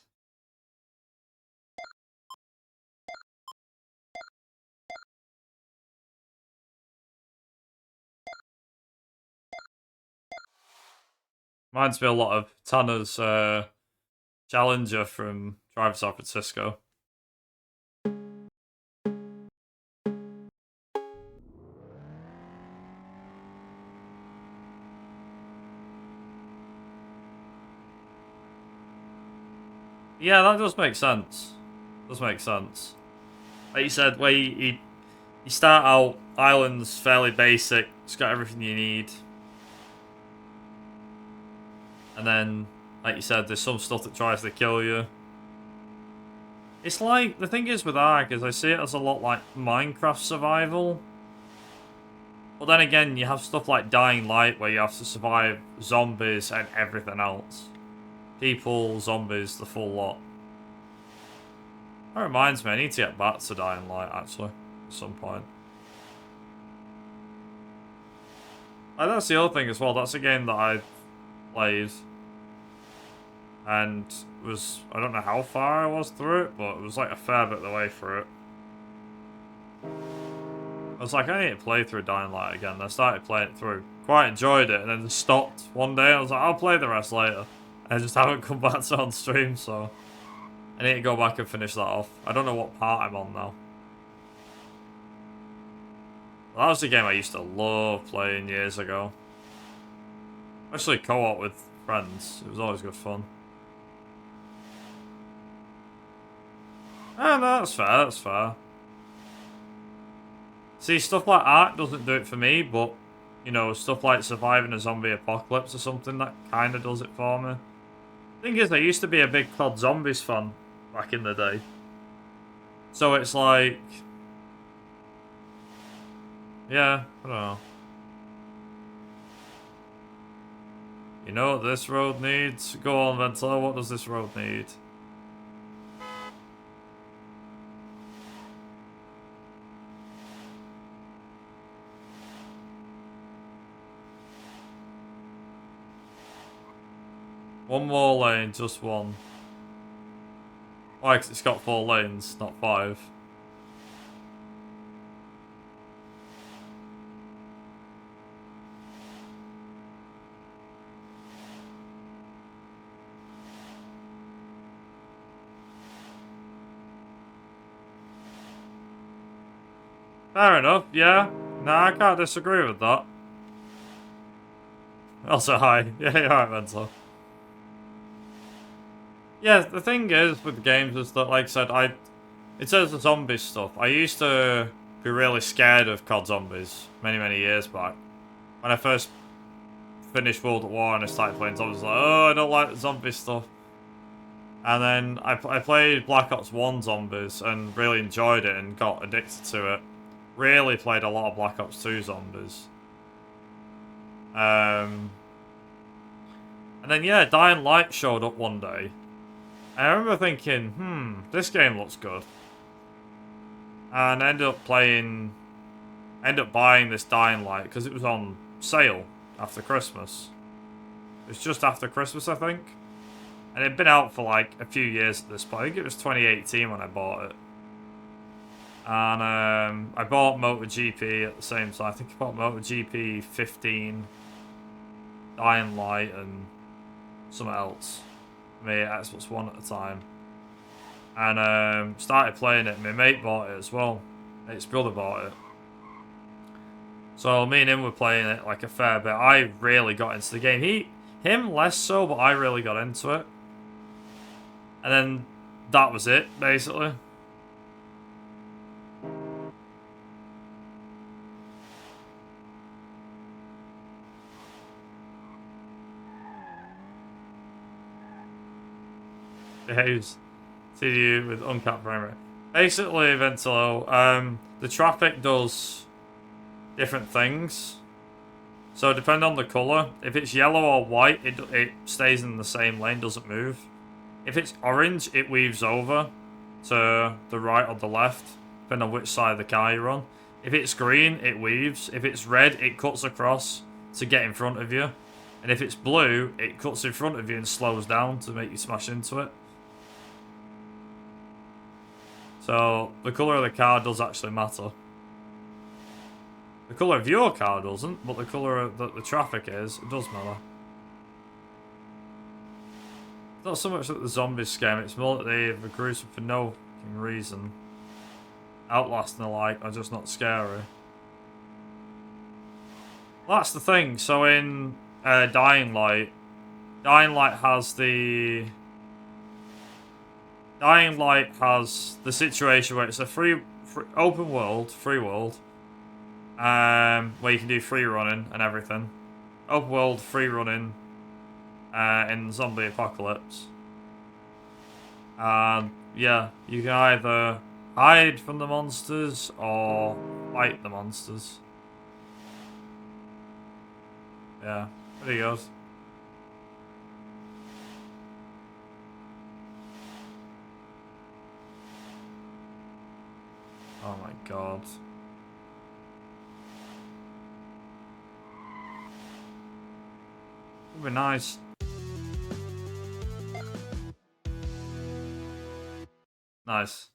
Reminds me a lot of Tanner's Challenger from Drive San Francisco. Yeah, that does make sense. Does make sense. Like you said, where you start out, island's fairly basic, it's got everything you need. And then, like you said, there's some stuff that tries to kill you. It's like, the thing is with Ark is I see it as a lot like Minecraft survival. But then again, you have stuff like Dying Light where you have to survive zombies and everything else. People, zombies, the full lot. That reminds me, I need to get back to Dying Light actually, at some point. Like, that's the other thing as well, that's a game that I played and was, I don't know how far I was through it, but it was like a fair bit of the way through it. I was like, I need to play through Dying Light again. I started playing it through. Quite enjoyed it, and then just stopped one day. I was like, I'll play the rest later. I just haven't come back to it on stream, so I need to go back and finish that off. I don't know what part I'm on now. Well, that was the game I used to love playing years ago. Especially co-op with friends. It was always good fun. Ah, no, that's fair, that's fair. See, stuff like Ark doesn't do it for me, but, you know, stuff like surviving a zombie apocalypse or something, that kind of does it for me. Thing is, I used to be a big COD Zombies fan back in the day. So it's like... Yeah, I don't know. You know what this road needs? Go on, Ventilo, what does this road need? One more lane, just one. Why? 'Cause it's got 4 lanes, not 5. Fair enough, yeah. No, I can't disagree with that. Also, hi. Yeah, you're right, Mental. Yeah, the thing is with games is that, like I said, in terms of zombie stuff, I used to be really scared of COD Zombies many years back. When I first finished World at War and I started playing zombies, I was like, oh, I don't like the zombie stuff. And then I played Black Ops 1 Zombies and really enjoyed it and got addicted to it. Really played a lot of Black Ops 2 Zombies. And then, yeah, Dying Light showed up one day. I remember thinking, this game looks good. And I ended up buying this Dying Light because it was on sale after Christmas. It was just after Christmas, I think. And it'd been out for like a few years at this point. I think it was 2018 when I bought it. And I bought MotoGP at the same time. I think I bought MotoGP 15, Dying Light, and something else. Me, Xbox One at the time. And started playing it. My mate bought it as well. His brother bought it. So me and him were playing it like a fair bit. I really got into the game. Him less so, but I really got into it. And then that was it, basically. Behaves to you with uncapped frame rate. Basically, Ventilo, the traffic does different things. So depending on the colour, if it's yellow or white, it stays in the same lane, doesn't move. If it's orange, it weaves over to the right or the left, depending on which side of the car you're on. If it's green, it weaves. If it's red, it cuts across to get in front of you. And if it's blue, it cuts in front of you and slows down to make you smash into it. So the colour of the car does actually matter. The colour of your car doesn't, but the colour that the traffic is, it does matter. It's not so much that the zombies scare me, it's more that they recruit for no reason. Outlast and the like are just not scary. Well, that's the thing. So in Dying Light has the... Dying Light has the situation where it's a free open world, free world, where you can do free running and everything. Open world, free running, in zombie apocalypse. And yeah, you can either hide from the monsters or fight the monsters. Yeah, pretty good. Oh my god. Would be nice. Nice.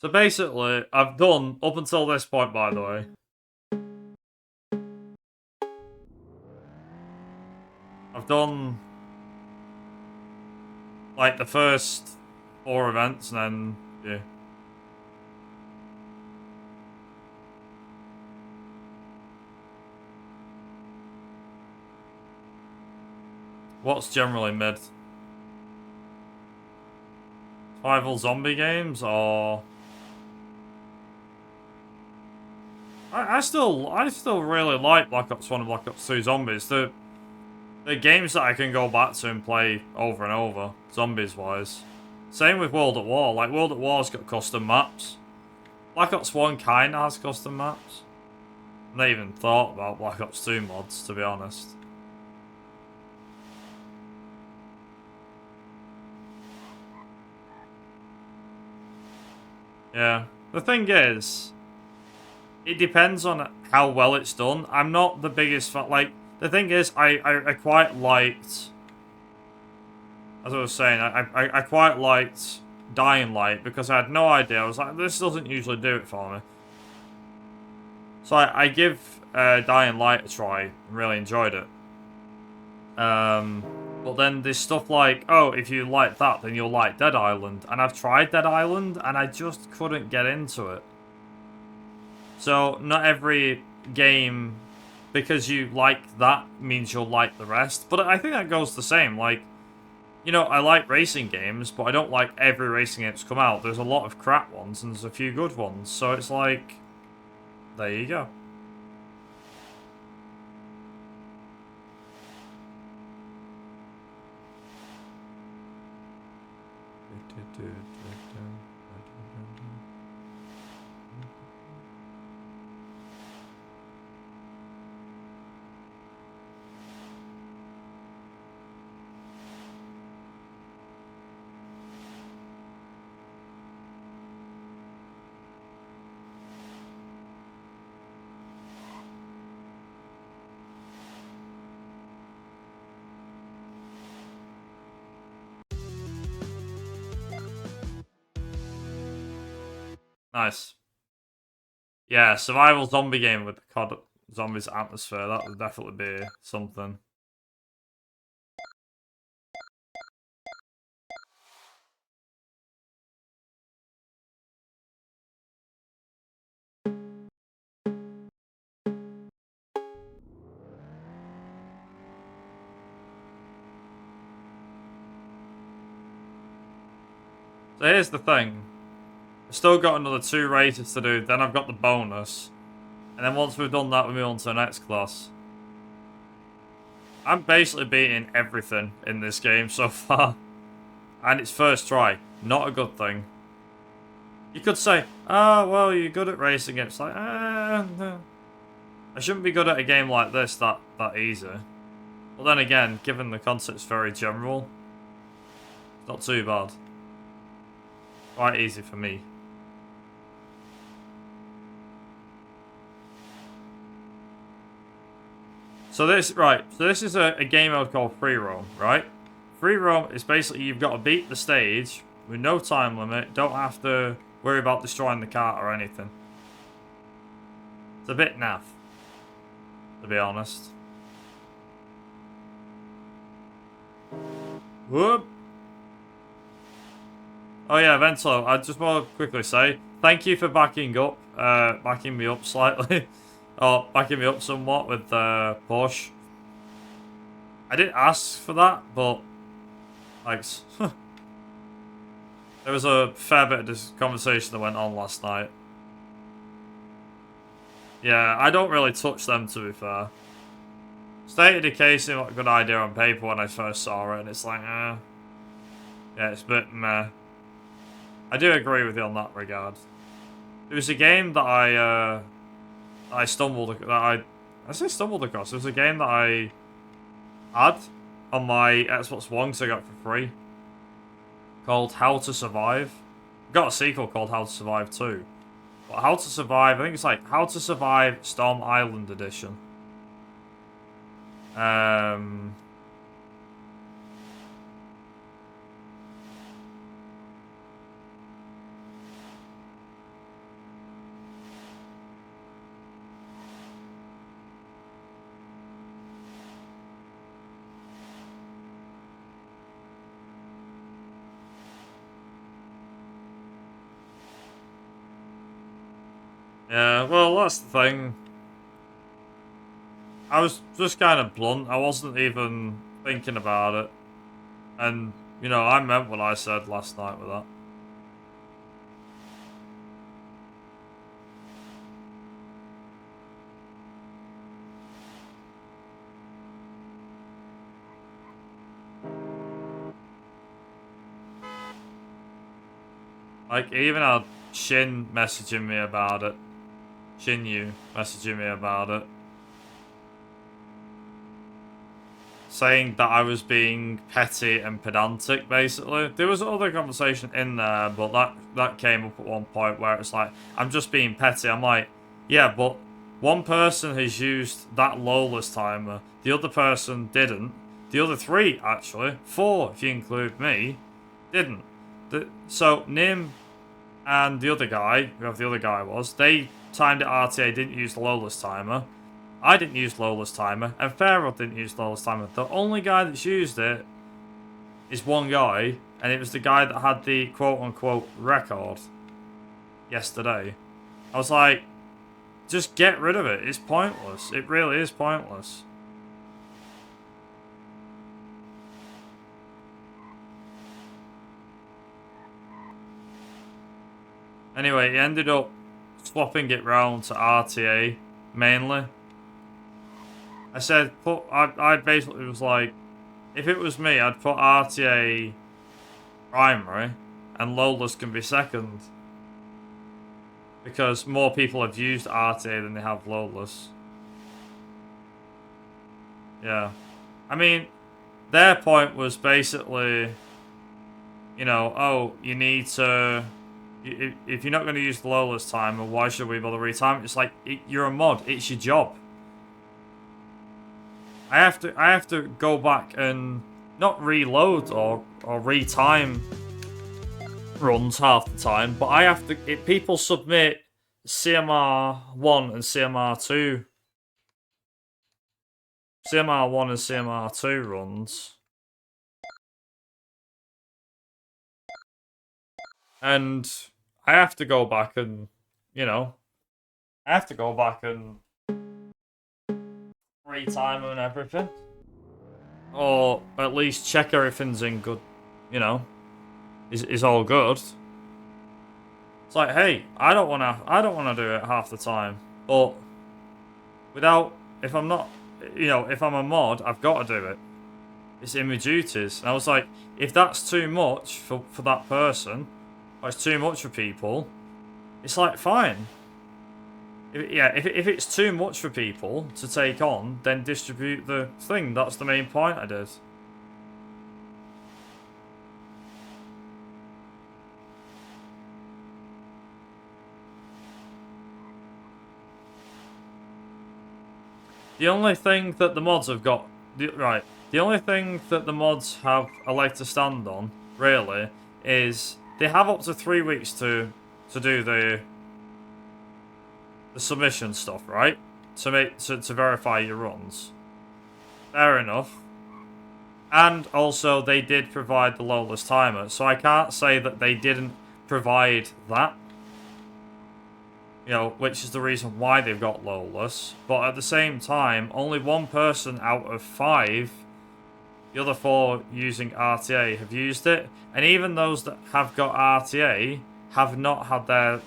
So basically, I've done, up until this point by the way, I've done like the first 4 events and then, yeah. What's generally mid? Survival zombie games or... I still really like Black Ops 1 and Black Ops 2 Zombies. They're games that I can go back to and play over and over, zombies-wise. Same with World at War. Like, World at War's got custom maps. Black Ops 1 kinda has custom maps. I've not even thought about Black Ops 2 mods, to be honest. Yeah. The thing is, it depends on how well it's done. I'm not the biggest fan. Like, the thing is, I quite liked... As I was saying, I quite liked Dying Light because I had no idea. I was like, this doesn't usually do it for me. So I give Dying Light a try. Really enjoyed it. But then there's stuff like, oh, if you like that, then you'll like Dead Island. And I've tried Dead Island, and I just couldn't get into it. So not every game, because you like that, means you'll like the rest. But I think that goes the same. Like, you know, I like racing games, but I don't like every racing game that's come out. There's a lot of crap ones, and there's a few good ones. So it's like, there you go. Nice. Yeah, survival zombie game with the COD Zombies atmosphere. That would definitely be something. So here's the thing. I've still got another 2 races to do, then I've got the bonus. And then once we've done that, we move on to the next class. I'm basically beating everything in this game so far. And it's first try. Not a good thing. You could say, oh, well, you're good at racing. It's like, no. I shouldn't be good at a game like this that easy. But then again, given the concept's very general, it's not too bad. Quite easy for me. So this is a game mode called Free Roam, right? Free Roam is basically you've got to beat the stage with no time limit, don't have to worry about destroying the cart or anything. It's a bit naff, to be honest. Whoop! Oh yeah, Ventlo, I just want to quickly say, thank you for backing me up slightly. Or backing me up somewhat with Porsche. I didn't ask for that, but thanks. There was a fair bit of this conversation that went on last night. Yeah, I don't really touch them, to be fair. Stated the case seemed like a good idea on paper when I first saw it, and it's like, yeah, it's a bit meh. I do agree with you on that regard. It was a game that I stumbled across. It was a game that I had on my Xbox One because I got it for free. Called How to Survive. Got a sequel called How to Survive 2. But How to Survive, I think it's like How to Survive Storm Island Edition. Yeah, well, that's the thing. I was just kind of blunt. I wasn't even thinking about it. And, you know, I meant what I said last night with that. Like, even had Shin messaging me about it. Shinyu messaging me about it. Saying that I was being petty and pedantic, basically. There was other conversation in there, but that came up at one point where it's like, I'm just being petty. I'm like, yeah, but one person has used that lawless timer. The other person didn't. The other 3, actually. 4, if you include me, didn't. So, Nim and the other guy, whoever the other guy was, they timed at RTA didn't use the Lola's timer. I didn't use Lola's timer, and Pharaoh didn't use Lola's timer. The only guy that's used it is one guy, and it was the guy that had the quote-unquote record yesterday. I was like, just get rid of it. It's pointless. It really is pointless. Anyway, he ended up swapping it round to RTA, mainly. I said, I basically was like, if it was me, I'd put RTA primary, and Lola's can be second. Because more people have used RTA than they have Lola's. Yeah. I mean, their point was basically, you know, oh, you need to... If you're not going to use the Lola's timer, why should we bother retime? It's like, you're a mod. It's your job. I have to go back and not reload or retime runs half the time, but I have to. People submit CMR1 and CMR2, CMR1 and CMR2 runs, and I have to go back and, you know, I have to go back and retime and everything, or at least check everything's in good, you know, is all good. It's like, hey, I don't wanna do it half the time, but without, if I'm not, you know, if I'm a mod, I've got to do it. It's in my duties. And I was like, if that's too much for that person, or it's too much for people, it's like, fine. If it's too much for people to take on, then distribute the thing. That's the main point I did. The only thing that the mods have got... the only thing that the mods have a leg to stand on, really, is they have up to 3 weeks to do the submission stuff, right? To verify your runs. Fair enough. And also, they did provide the Lola's timer, so I can't say that they didn't provide that. You know, which is the reason why they've got Lola's. But at the same time, only one person out of 5, the other 4 using RTA, have used it. And even those that have got RTA have not had their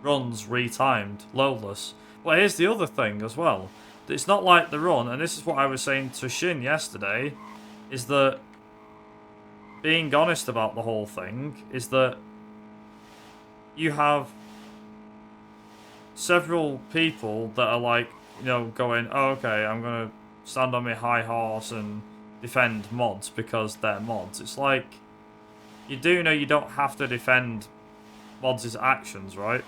runs retimed Lola's. But here's the other thing as well. It's not like the run, and this is what I was saying to Shin yesterday, is that, being honest about the whole thing, is that you have several people that are like, you know, going, oh, okay, I'm going to stand on my high horse and defend mods because they're mods. It's like, you do know you don't have to defend mods' actions, right?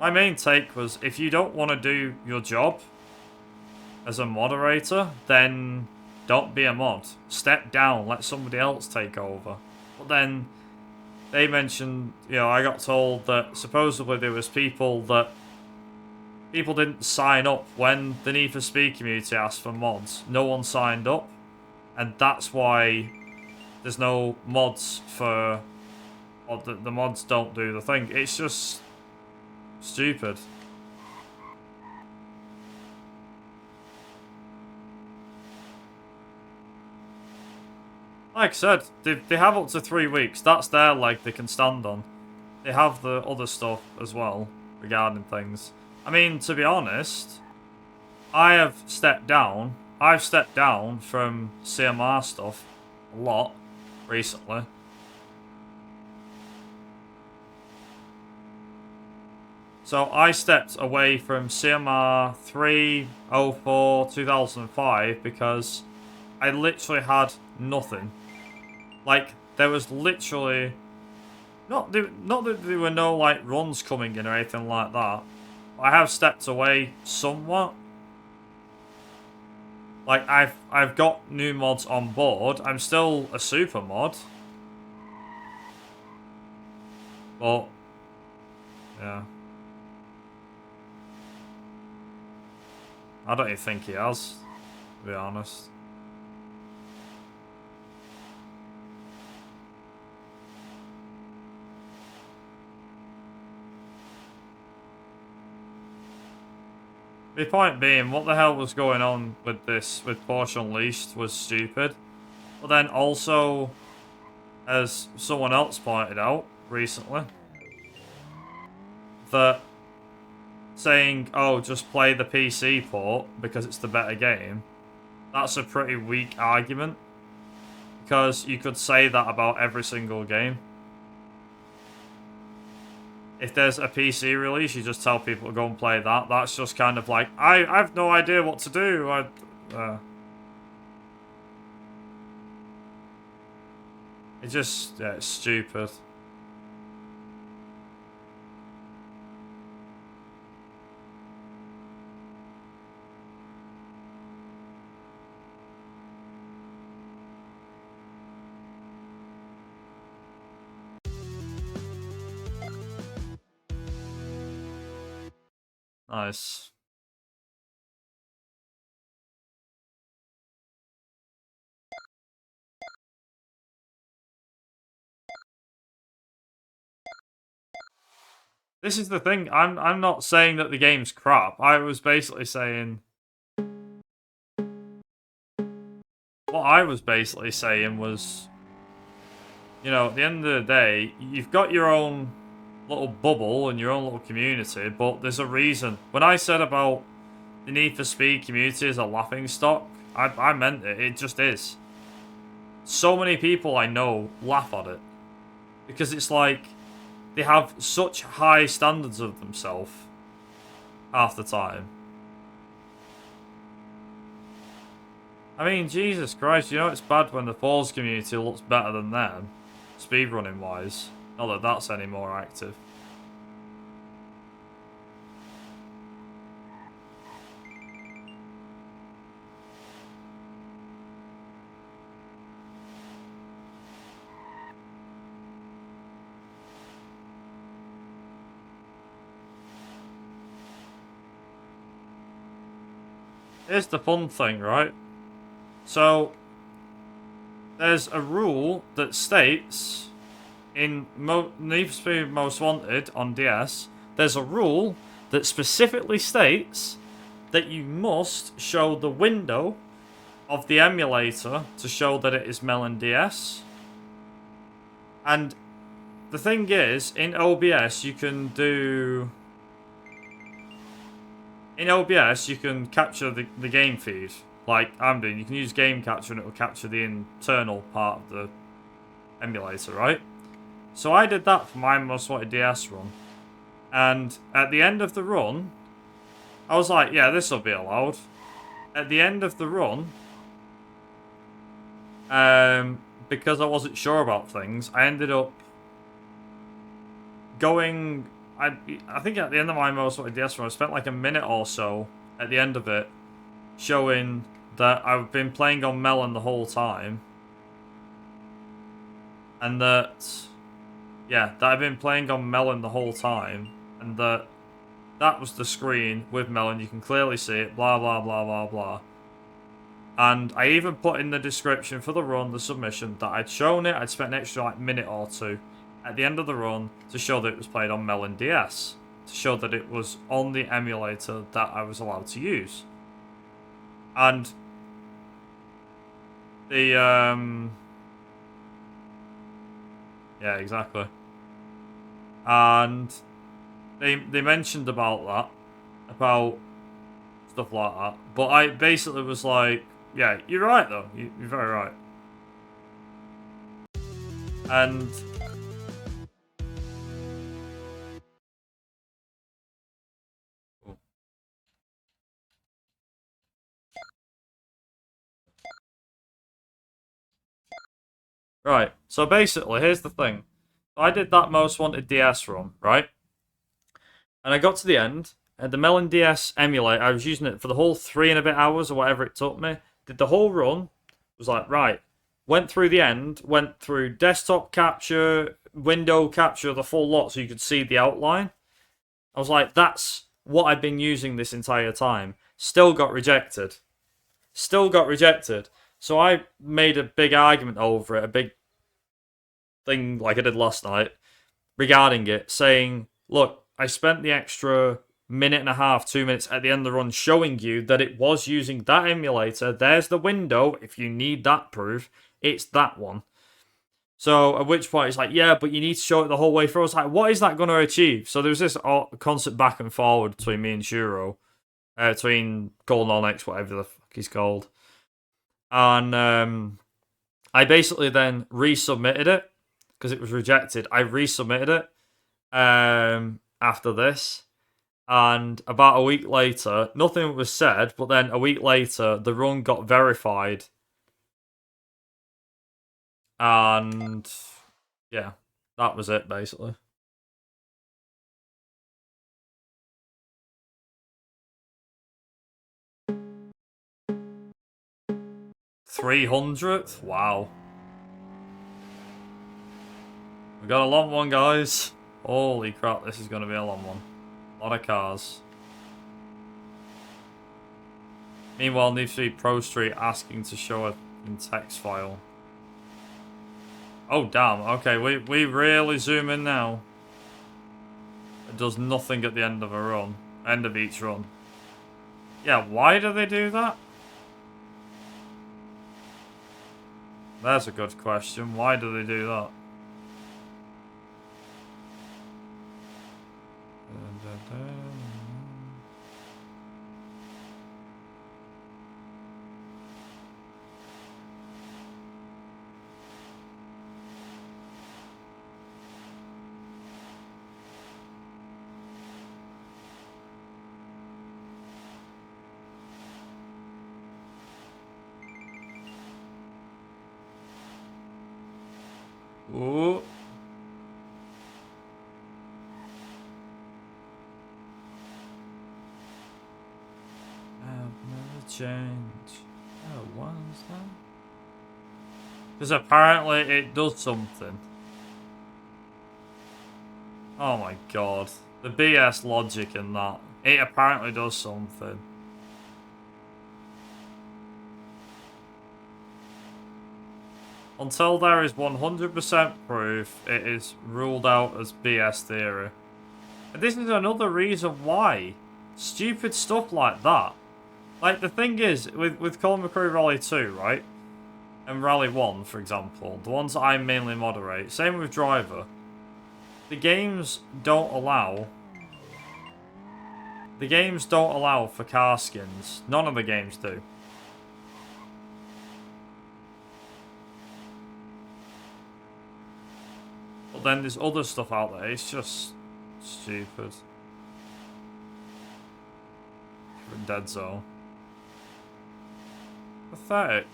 My main take was, if you don't want to do your job as a moderator, then don't be a mod. Step down, let somebody else take over. But then they mentioned, you know, I got told that supposedly there was people didn't sign up when the Need for Speed community asked for mods. No one signed up, and that's why there's no mods for, or the mods don't do the thing. It's just stupid. Like I said, they have up to 3 weeks. That's their leg they can stand on. They have the other stuff as well regarding things. I mean, to be honest, I've stepped down from CMR stuff a lot recently. So I stepped away from CMR 304 2005 because I literally had nothing. Like, there was literally not that there were no like runs coming in or anything like that. I have stepped away somewhat. Like, I've got new mods on board. I'm still a super mod. But Yeah. I don't even think he has, to be honest. The point being, what the hell was going on with this, with Porsche Unleashed, was stupid. But then also, as someone else pointed out recently, that saying, oh, just play the PC port because it's the better game, that's a pretty weak argument. Because you could say that about every single game. If there's a PC release, you just tell people to go and play that. That's just kind of like, I have no idea what to do. It's just, yeah, it's stupid. Nice. This is the thing. I'm not saying that the game's crap. I was basically saying what I was basically saying was, you know, at the end of the day, you've got your own little bubble and your own little community, but there's a reason. When I said about the Need for Speed community is a laughing stock, I meant it. It just is. So many people I know laugh at it because it's like they have such high standards of themselves half the time. I mean, Jesus Christ, you know it's bad when the Falls community looks better than them, speedrunning wise. Not that that's any more active. Here's the fun thing, right? So, there's a rule that states in Need for Speed Most Wanted on DS, there's a rule that specifically states that you must show the window of the emulator to show that it is Melon DS. And the thing is, in OBS, you can do... In OBS, you can capture the game feed, like I'm doing. You can use game capture and it will capture the internal part of the emulator, right? So I did that for my Most Wanted DS run. And at the end of the run, I was like, yeah, this will be allowed. At the end of the run, because I wasn't sure about things, I ended up going... I think at the end of my Most Wanted DS run, I spent like a minute or so at the end of it showing that I've been playing on Melon the whole time. And that... Yeah, that I've been playing on Melon the whole time. And that was the screen with Melon. You can clearly see it. Blah, blah, blah, blah, blah. And I even put in the description for the run, the submission, that I'd shown it. I'd spent an extra like minute or two at the end of the run to show that it was played on Melon DS. To show that it was on the emulator that I was allowed to use. And the, yeah, exactly. And they mentioned about that, about stuff like that. But I basically was like, yeah, you're right though. You're very right. And right, so basically, here's the thing. I did that Most Wanted DS run, right? And I got to the end, and the Melon DS emulator, I was using it for the whole 3 and a bit hours or whatever it took me. Did the whole run, was like, right. Went through the end, went through desktop capture, window capture, the full lot so you could see the outline. I was like, that's what I've been using this entire time. Still got rejected. Still got rejected. So I made a big argument over it, a big thing like I did last night regarding it, saying, look, I spent the extra minute and a half, 2 minutes at the end of the run showing you that it was using that emulator. There's the window. If you need that proof, it's that one. So at which point it's like, yeah, but you need to show it the whole way through. I was like, what is that going to achieve? So there was this constant back and forward between me and Shuro, between Golden Onyx, whatever the fuck he's called. And I basically then resubmitted it because it was rejected. I resubmitted it after this. And about a week later, nothing was said, but then a week later, the run got verified. And yeah, that was it basically. $300? Wow. We got a long one, guys. Holy crap, this is going to be a long one. A lot of cars. Meanwhile, Need for Speed Pro Street asking to show it in text file. Oh, damn. Okay, we really zoom in now. It does nothing at the end of a run. End of each run. Yeah, why do they do that? That's a good question. Why do they do that? Ooh. I've never changed. Oh, what is that? Because apparently it does something. Oh my god. The BS logic in that. It apparently does something. Until there is 100% proof, it is ruled out as BS theory. And this is another reason why. Stupid stuff like that. Like, the thing is, with Colin McRae Rally 2, right? And Rally 1, for example, the ones that I mainly moderate, same with Driver. The games don't allow... The games don't allow for car skins. None of the games do. But then there's other stuff out there, it's just stupid. Dead Zone. Pathetic.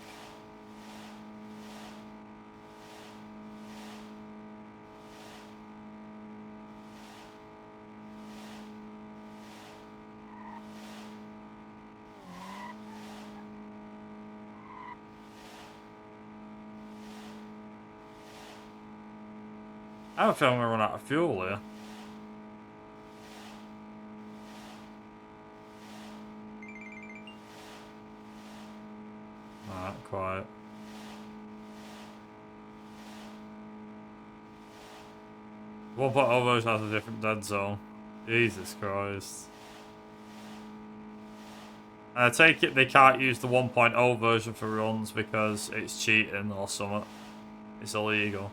I have a feeling we're running out of fuel here. Alright, quiet. One point almost has a different dead zone. Jesus Christ. And I take it they can't use the 1.0 version for runs because it's cheating or something. It's illegal.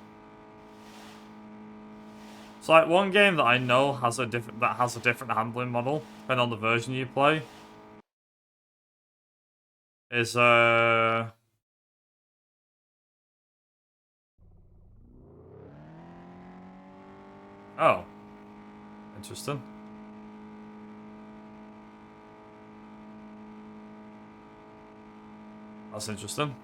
It's like one game that I know has a different handling model, depending on the version you play. Is Oh, interesting. That's interesting.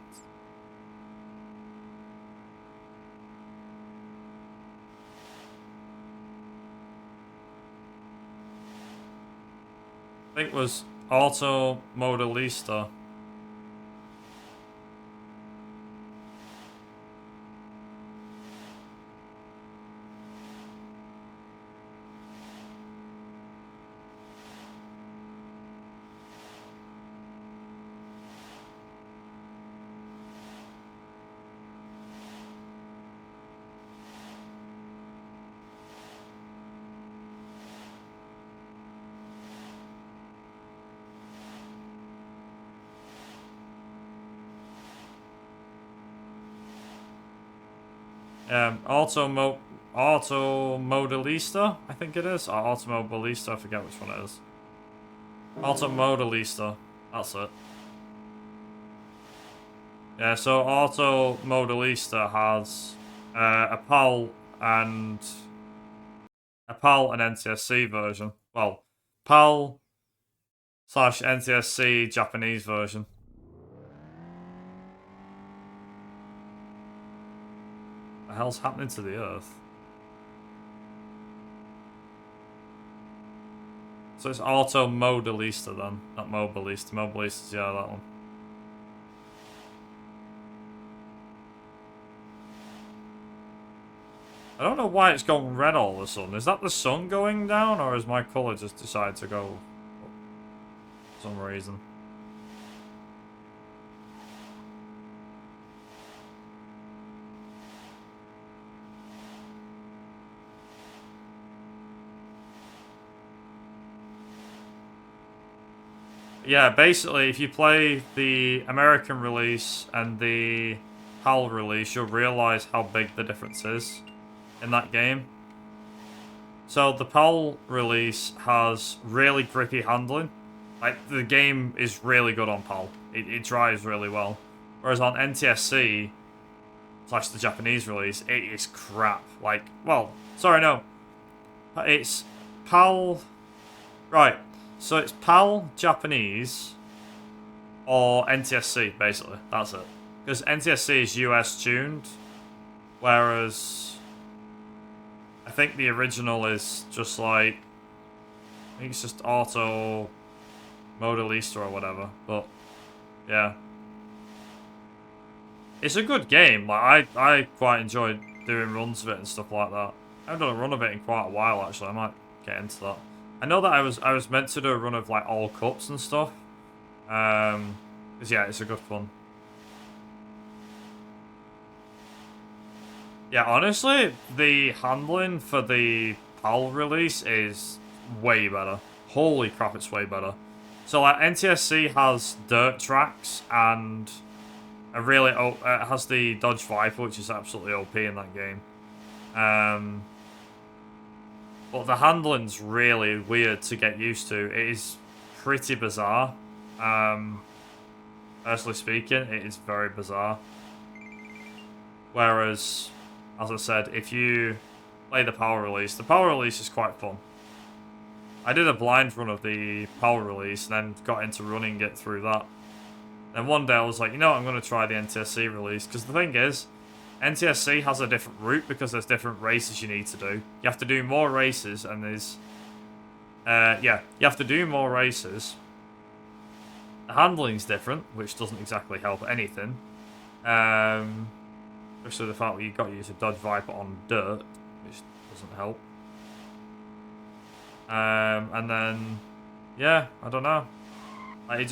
I think it was Auto Modelista. Automodalista, I think it is. Or Automobilista, I forget which one it is. Automodalista, that's it. Yeah, so Automodalista has a PAL and NTSC version. Well, PAL slash NTSC Japanese version. What the hell's happening to the Earth? So it's Automodalista then, not Mobilista. Mobilista's, yeah, that one. I don't know why it's gone red all of a sudden. Is that the sun going down, or has my colour just decided to go for some reason? Yeah, basically, if you play the American release and the PAL release, you'll realise how big the difference is in that game. So the PAL release has really grippy handling. Like, the game is really good on PAL. It drives really well. Whereas on NTSC, slash the Japanese release, it is crap. Like, well, sorry, no. It's PAL... Right, so it's PAL Japanese or NTSC, basically. That's it. Because NTSC is US tuned, whereas I think the original is just like, I think it's just Auto Modalista or whatever. But yeah, it's a good game. Like I quite enjoy doing runs of it and stuff like that. I haven't done a run of it in quite a while actually. I might get into that. I know that I was meant to do a run of like all cups and stuff. 'Cause yeah, it's a good fun. Yeah, honestly, the handling for the PAL release is way better. Holy crap, it's way better. So like NTSC has dirt tracks and it has the Dodge Viper, which is absolutely OP in that game. But the handling's really weird to get used to. It is pretty bizarre. Personally speaking, it is very bizarre. Whereas, as I said, if you play the PAL release, the PAL release is quite fun. I did a blind run of the PAL release and then got into running it through that. Then one day I was like, you know what, I'm going to try the NTSC release. Because the thing is, NTSC has a different route because there's different races you need to do. You have to do more races and there's... yeah, you have to do more races. The handling's different, which doesn't exactly help anything. Especially the fact that you've got to use a Dodge Viper on dirt, which doesn't help. And then, yeah, I don't know. Like, I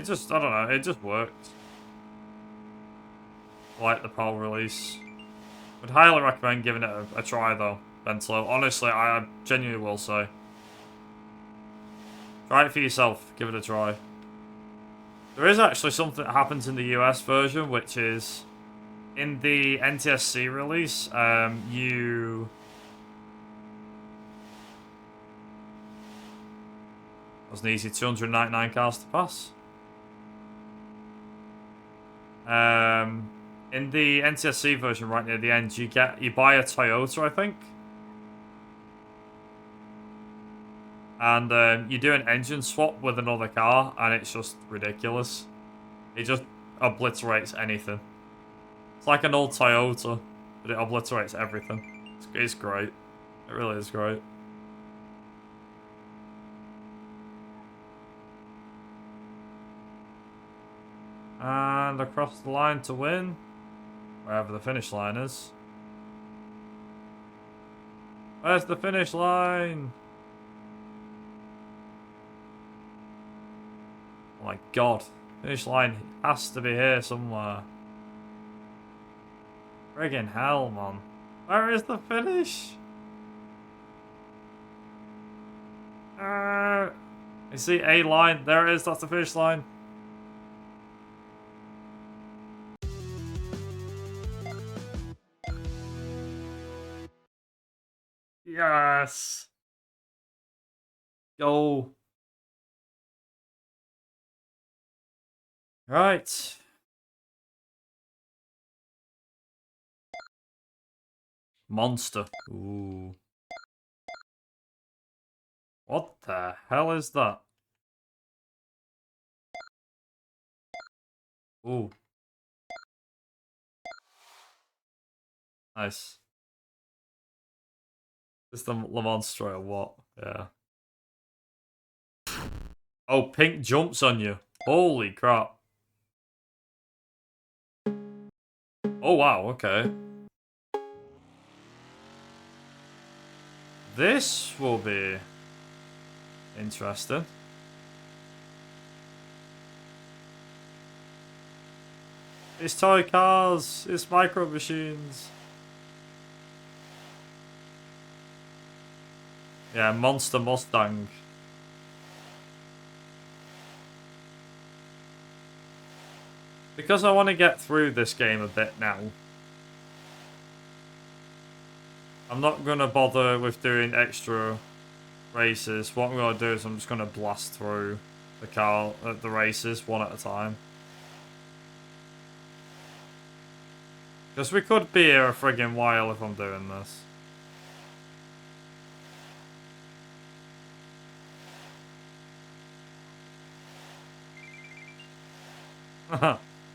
don't know, it just worked. I like the PAL release. Would highly recommend giving it a try though, Bentlow. Honestly, I genuinely will say. Try it for yourself, give it a try. There is actually something that happens in the US version, which is in the NTSC release, you... That was an easy 299 cars to pass. In the NTSC version, right near the end, you buy a Toyota, I think. And you do an engine swap with another car, and it's just ridiculous. It just obliterates anything. It's like an old Toyota, but it obliterates everything. It's great. It really is great. And across the line to win. Wherever the finish line is. Where's the finish line? Oh my god. Finish line has to be here somewhere. Friggin' hell, man. Where is the finish? You see A line? There it is, that's the finish line. Yes. Go. Right. Monster. Ooh. What the hell is that? Ooh. Nice. Is the Lamonstre or what? Yeah. Oh, pink jumps on you. Holy crap. Oh, wow, okay. This will be interesting. It's toy cars. It's micro machines. Yeah, Monster Mustang. Because I want to get through this game a bit now, I'm not going to bother with doing extra races. What I'm going to do is I'm just going to blast through the races one at a time. Because we could be here a friggin' while if I'm doing this.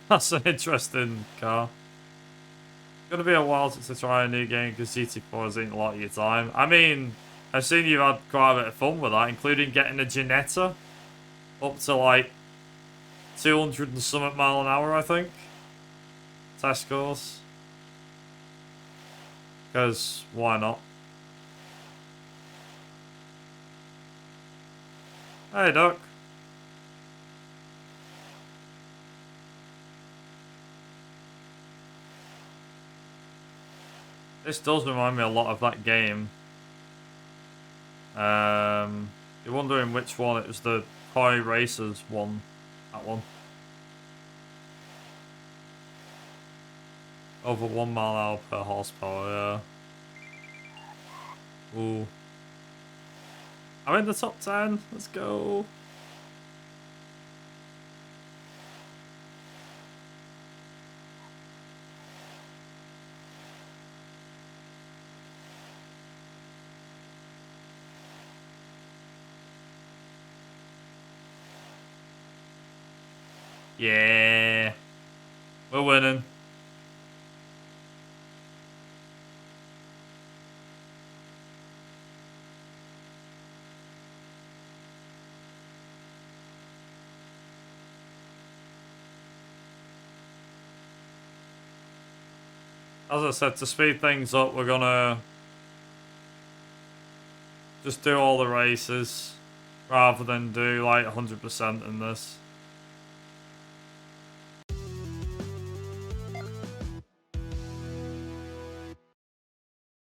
That's an interesting car. It's gonna be a while since I try a new game because GT4 has eaten a lot of your time. I mean, I've seen you've had quite a bit of fun with that, including getting a Ginetta up to like 200 and something mile an hour, I think. Test scores. Because why not? Hey, Duck. This does remind me a lot of that game. You're wondering which one? It was the Toy Racers one. That one. Over 1 mile an hour per horsepower, yeah. Ooh. I'm in the top 10. Let's go. Yeah. We're winning. As I said, to speed things up, we're gonna just do all the races rather than do like 100% in this.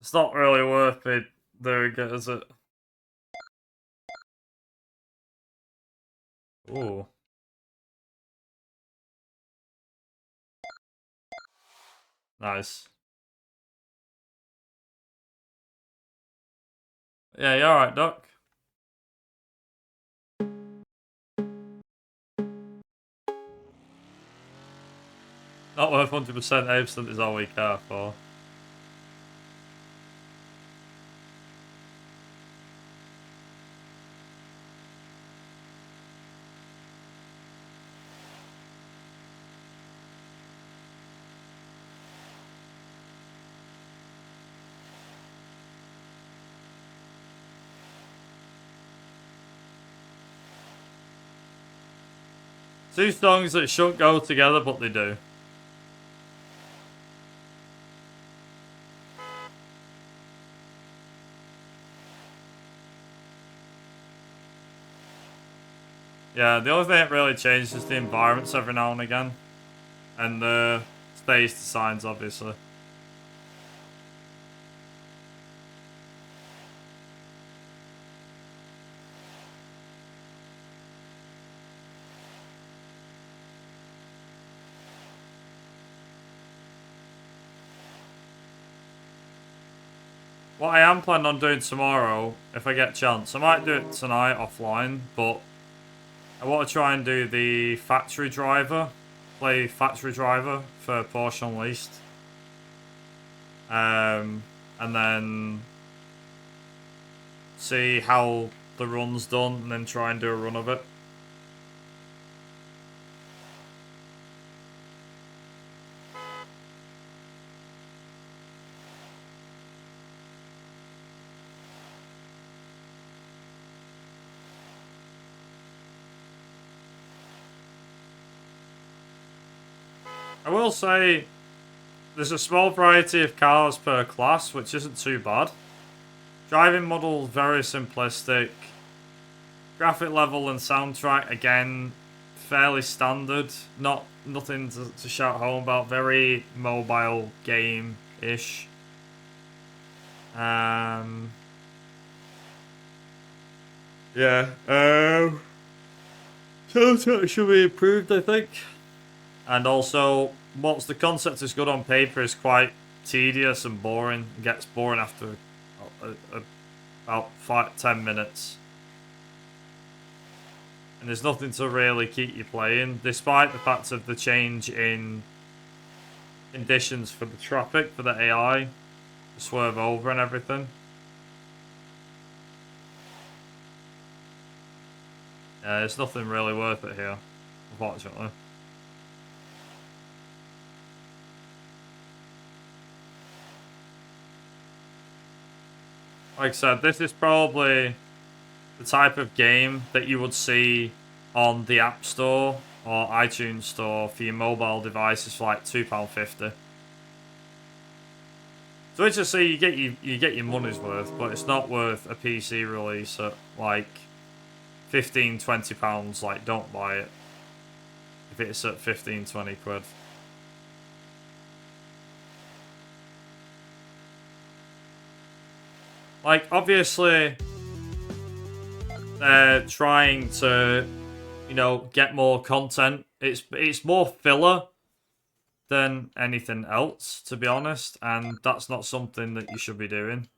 It's not really worth it doing it, is it? Ooh. Nice. Yeah, you alright, Doc? Not worth 100%. 80% is all we care for. Two songs that shouldn't go together, but they do. Yeah, the only thing that really changes is the environments every now and again. And the stage designs, obviously. What I am planning on doing tomorrow, if I get a chance, I might do it tonight offline, but I want to try and do the factory driver. Play factory driver for Porsche Unleashed. And then see how the run's done and then try and do a run of it. I will say there's a small variety of cars per class, which isn't too bad. Driving model very simplistic. Graphic level and soundtrack again fairly standard. Nothing to shout home about. Very mobile game-ish. Yeah. Soundtrack should be improved, I think. And also, whilst the concept is good on paper, is quite tedious and boring. It gets boring after about 10 minutes. And there's nothing to really keep you playing, despite the fact of the change in conditions for the traffic, for the AI, to swerve over and everything. There's nothing really worth it here, unfortunately. Like I said, this is probably the type of game that you would see on the App Store or iTunes Store for your mobile devices for like £2.50. So it's just say you get your money's worth, but it's not worth a PC release at like £15-20. Like, don't buy it if it's at 15-20 quid. Like, obviously, they're trying to, you know, get more content. It's more filler than anything else, to be honest, and that's not something that you should be doing.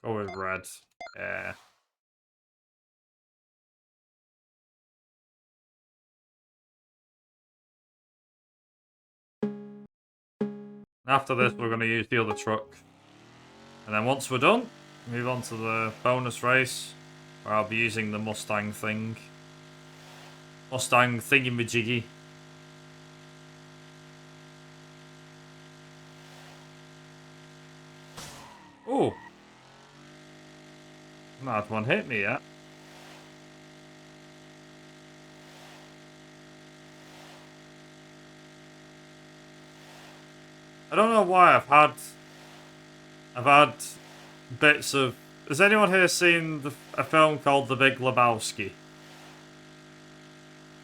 Go with red. Yeah. After this, we're going to use the other truck. And then once we're done, move on to the bonus race, where I'll be using the Mustang thing. Mustang thingy-majiggy. Oh! Not had one hit me yet. I don't know why I've had bits of... Has anyone here seen a film called The Big Lebowski?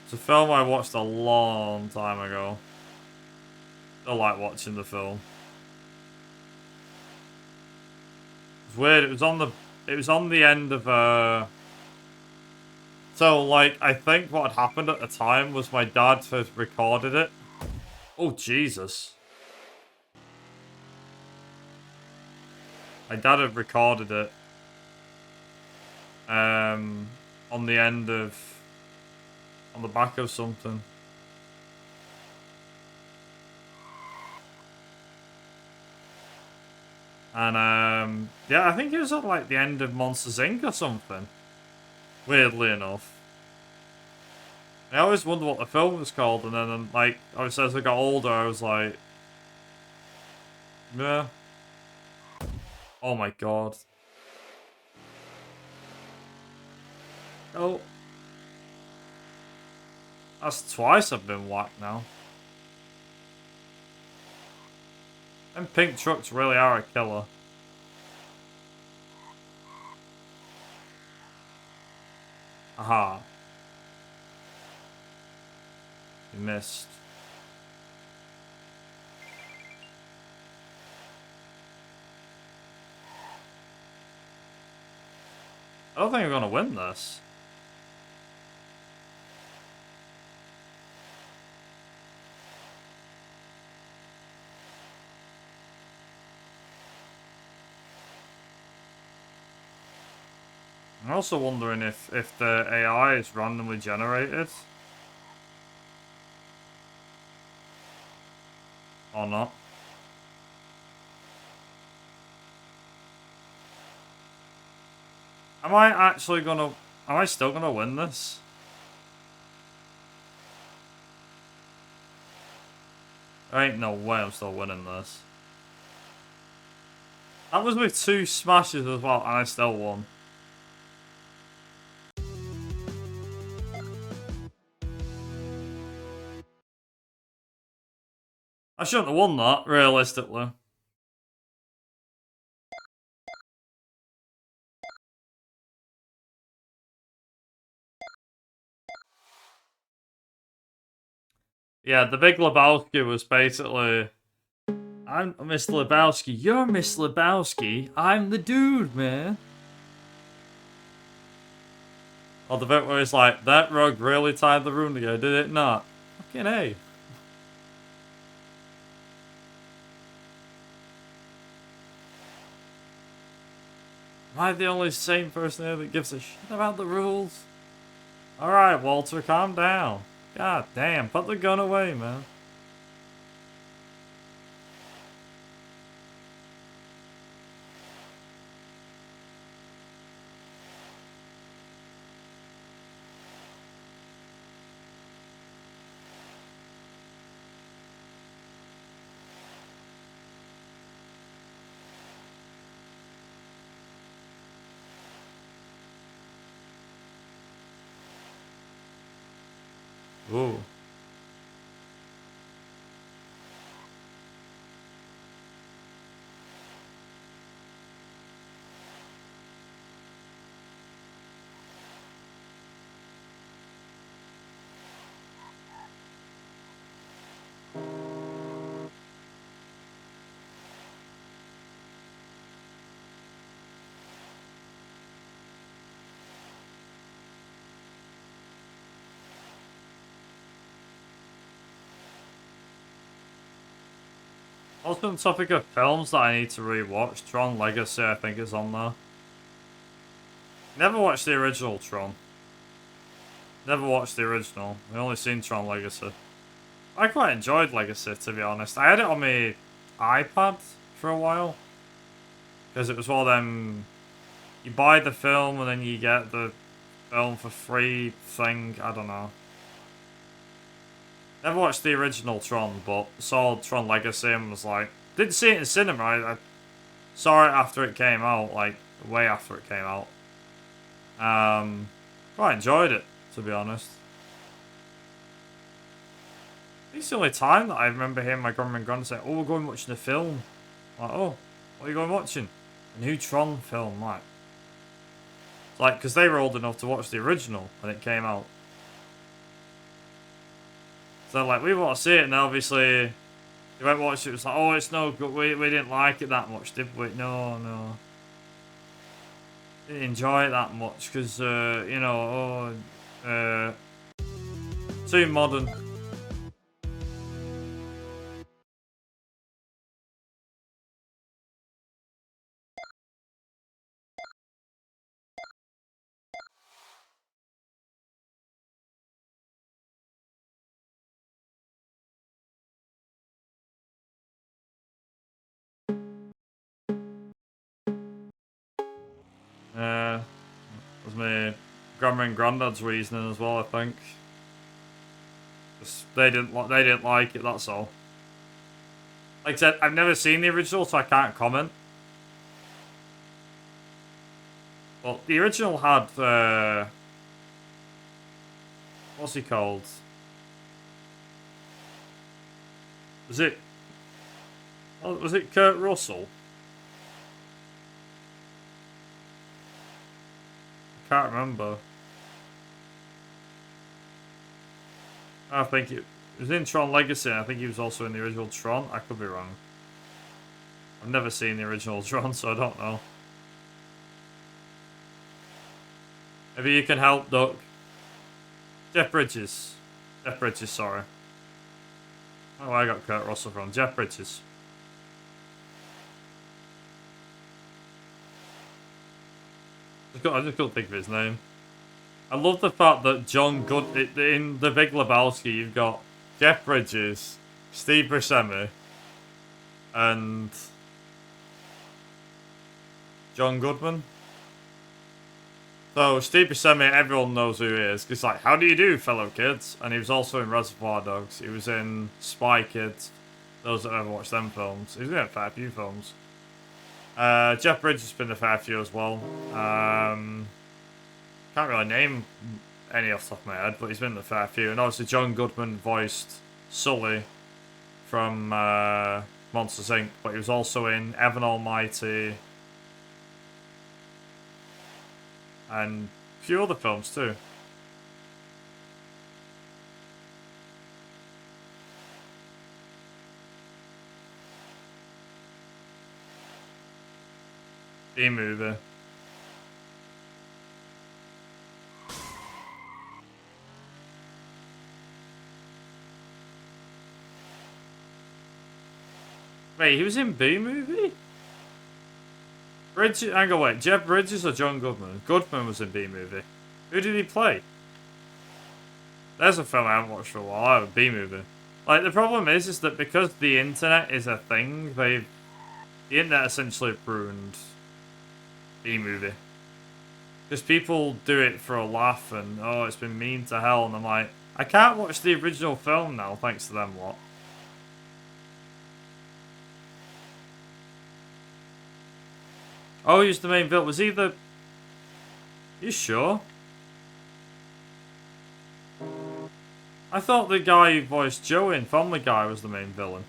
It's a film I watched a long time ago. Still like watching the film. It's weird. It was on the end of So like I think what had happened at the time was my dad had recorded it. Oh Jesus. My dad had recorded it on the end of on the back of something. And yeah, I think it was at like the end of Monsters Inc. or something. Weirdly enough. I always wondered what the film was called, and then like as I got older, I was like, yeah. Oh my god. Oh. That's twice I've been whacked now. And pink trucks really are a killer. Aha. You missed. I don't think I'm gonna win this. I'm also wondering if the AI is randomly generated. Or not. Am I actually gonna... Am I still gonna win this? There ain't no way I'm still winning this. That was with 2 smashes as well, and I still won. I shouldn't have won that, realistically. Yeah, the Big Lebowski was basically... I'm Mr. Lebowski. You're Miss Lebowski. I'm the dude, man. Or the bit where it's like, that rug really tied the room together, did it not? Fucking A. Am I the only sane person here that gives a shit about the rules? Alright, Walter, calm down. God damn, put the gun away, man. Ooh. Also on the topic of films that I need to rewatch, Tron Legacy I think is on there. Never watched the original Tron. Never watched the original. I only seen Tron Legacy. I quite enjoyed Legacy, to be honest. I had it on my iPad for a while. Because it was one of them... You buy the film and then you get the film for free thing. I don't know. Never watched the original Tron, but saw Tron Legacy and was like... Didn't see it in cinema. I saw it after it came out. Like, way after it came out. Quite enjoyed it, to be honest. I think it's the only time that I remember hearing my grandma and granddad say, "Oh, we're going watching a film." I'm like, oh, what are you going watching? A new Tron film, like. It's like, because they were old enough to watch the original when it came out. So, like, we want to see it, and obviously, they went watch it, it was like, oh, it's no good, we didn't like it that much, did we? No. Didn't enjoy it that much, because, you know, too modern. Was my grandma and granddad's reasoning as well, I think. Just, they didn't like it, that's all. Like I said, I've never seen the original, so I can't comment. Well, the original had, what's he called? Was it... Oh, was it Kurt Russell? I can't remember. I think it was in Tron Legacy, and I think he was also in the original Tron. I could be wrong. I've never seen the original Tron, so I don't know. Maybe you can help, Duck. Jeff Bridges. Jeff Bridges, sorry. Oh, I got Kurt Russell from. Jeff Bridges. I just couldn't think of his name. I love the fact that John Good in The Big Lebowski, you've got Jeff Bridges, Steve Buscemi, and John Goodman. So Steve Buscemi, everyone knows who he is. It's like, how do you do, fellow kids? And he was also in Reservoir Dogs. He was in Spy Kids. Those that ever watched them films. He's been in a fair few films. Jeff Bridges has been in a fair few as well. Can't really name any off the top of my head, but he's been in a fair few. And obviously John Goodman voiced Sully from Monsters Inc., but he was also in Evan Almighty and a few other films too. B-movie. Wait, he was in B-movie? Bridges, hang on, wait, Jeff Bridges or John Goodman? Goodman was in B-movie. Who did he play? There's a film I haven't watched for a while. I have a B-movie. Like, the problem is that because the internet is a thing, the internet essentially ruined B-movie. Because people do it for a laugh and, oh, it's been mean to hell, and I'm like, I can't watch the original film now, thanks to them lot. Oh, he's the main villain. Was he the... You sure? I thought the guy who voiced Joe in Family Guy was the main villain.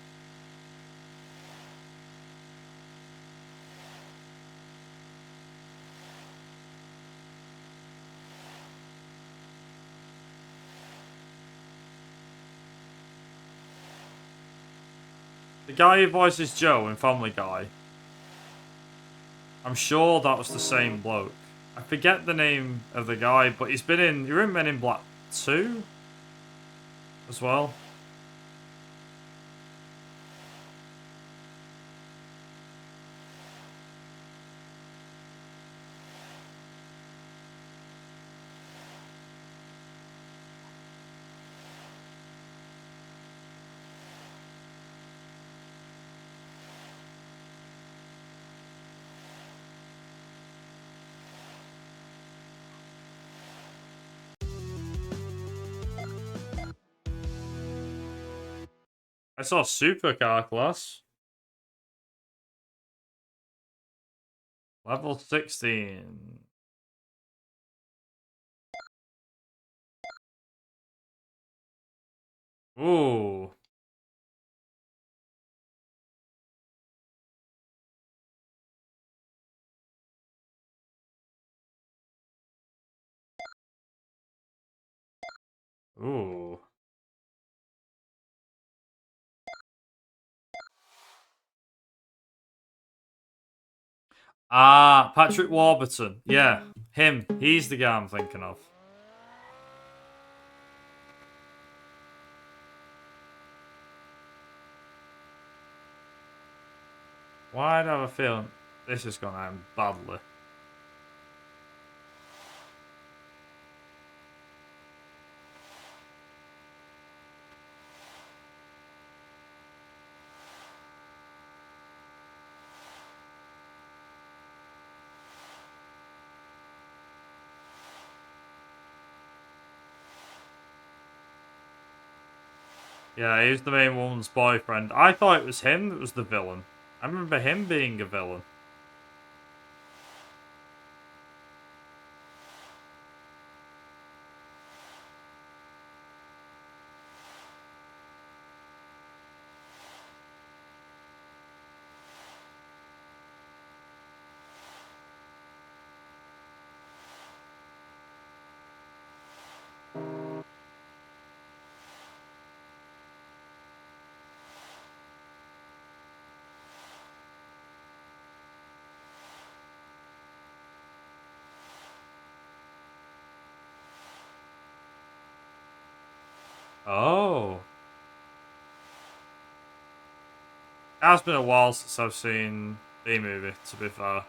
The guy who voices Joe in Family Guy. I'm sure that was the same bloke. I forget the name of the guy, but he's been in... You're in Men in Black 2? As well. I saw Supercar Class. Level 16. Ooh. Ooh. Ah, Patrick Warburton. Yeah, him. He's the guy I'm thinking of. Why do I have a feeling this is going to end badly? Yeah, he's the main woman's boyfriend. I thought it was him that was the villain. I remember him being a villain. Oh. It has been a while since I've seen B-movie, to be fair.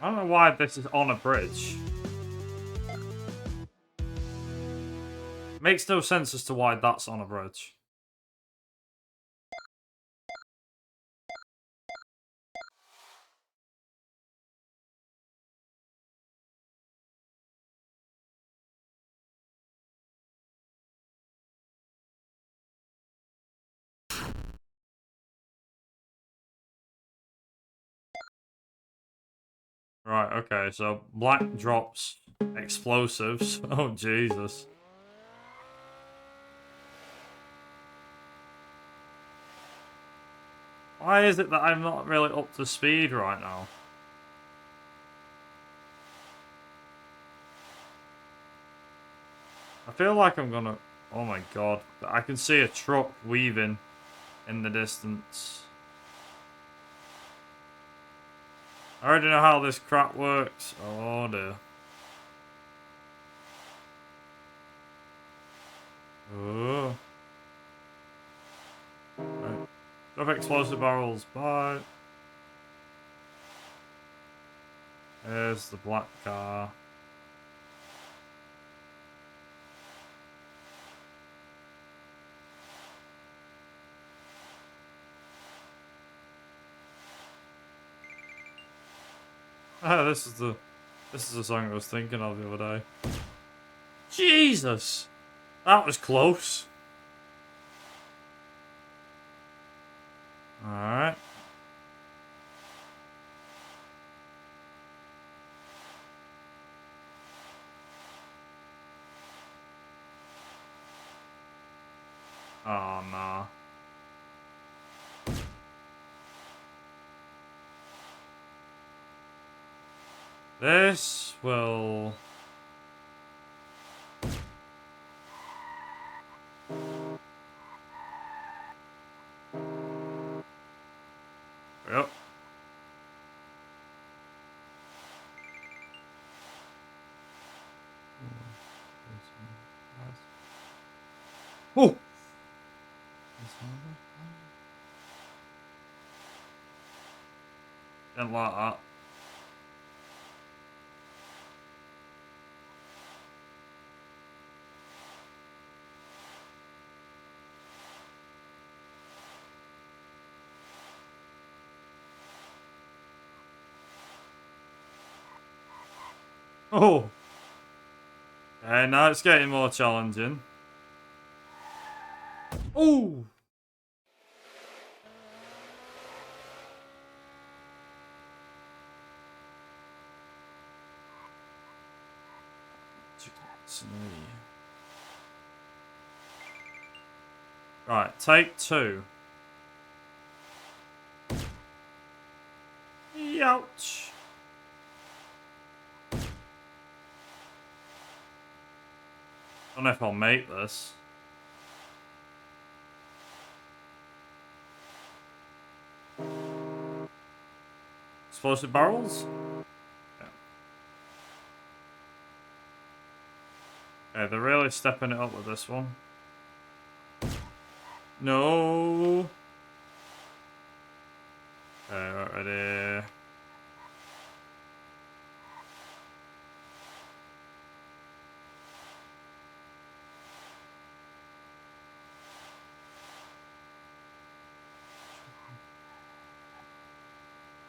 I don't know why this is on a bridge. Makes no sense as to why that's on a bridge. Right, okay, so black drops explosives. Oh, Jesus. Why is it that I'm not really up to speed right now? I feel like I'm gonna... Oh my god. I can see a truck weaving in the distance. I already know how this crap works. Oh dear. Oh. Right. Drop explosive barrels. Bye. There's the black car. Ah, this is the song I was thinking of the other day. Jesus! That was close. Alright. Oh, no. This will... Yep. Oh! Didn't like that. Oh! Okay, now it's getting more challenging. Oh! Right, take two. Youch. Don't know if I'll make this. Explosive barrels? Yeah. Okay, they're really stepping it up with this one. No. Okay, right, ready.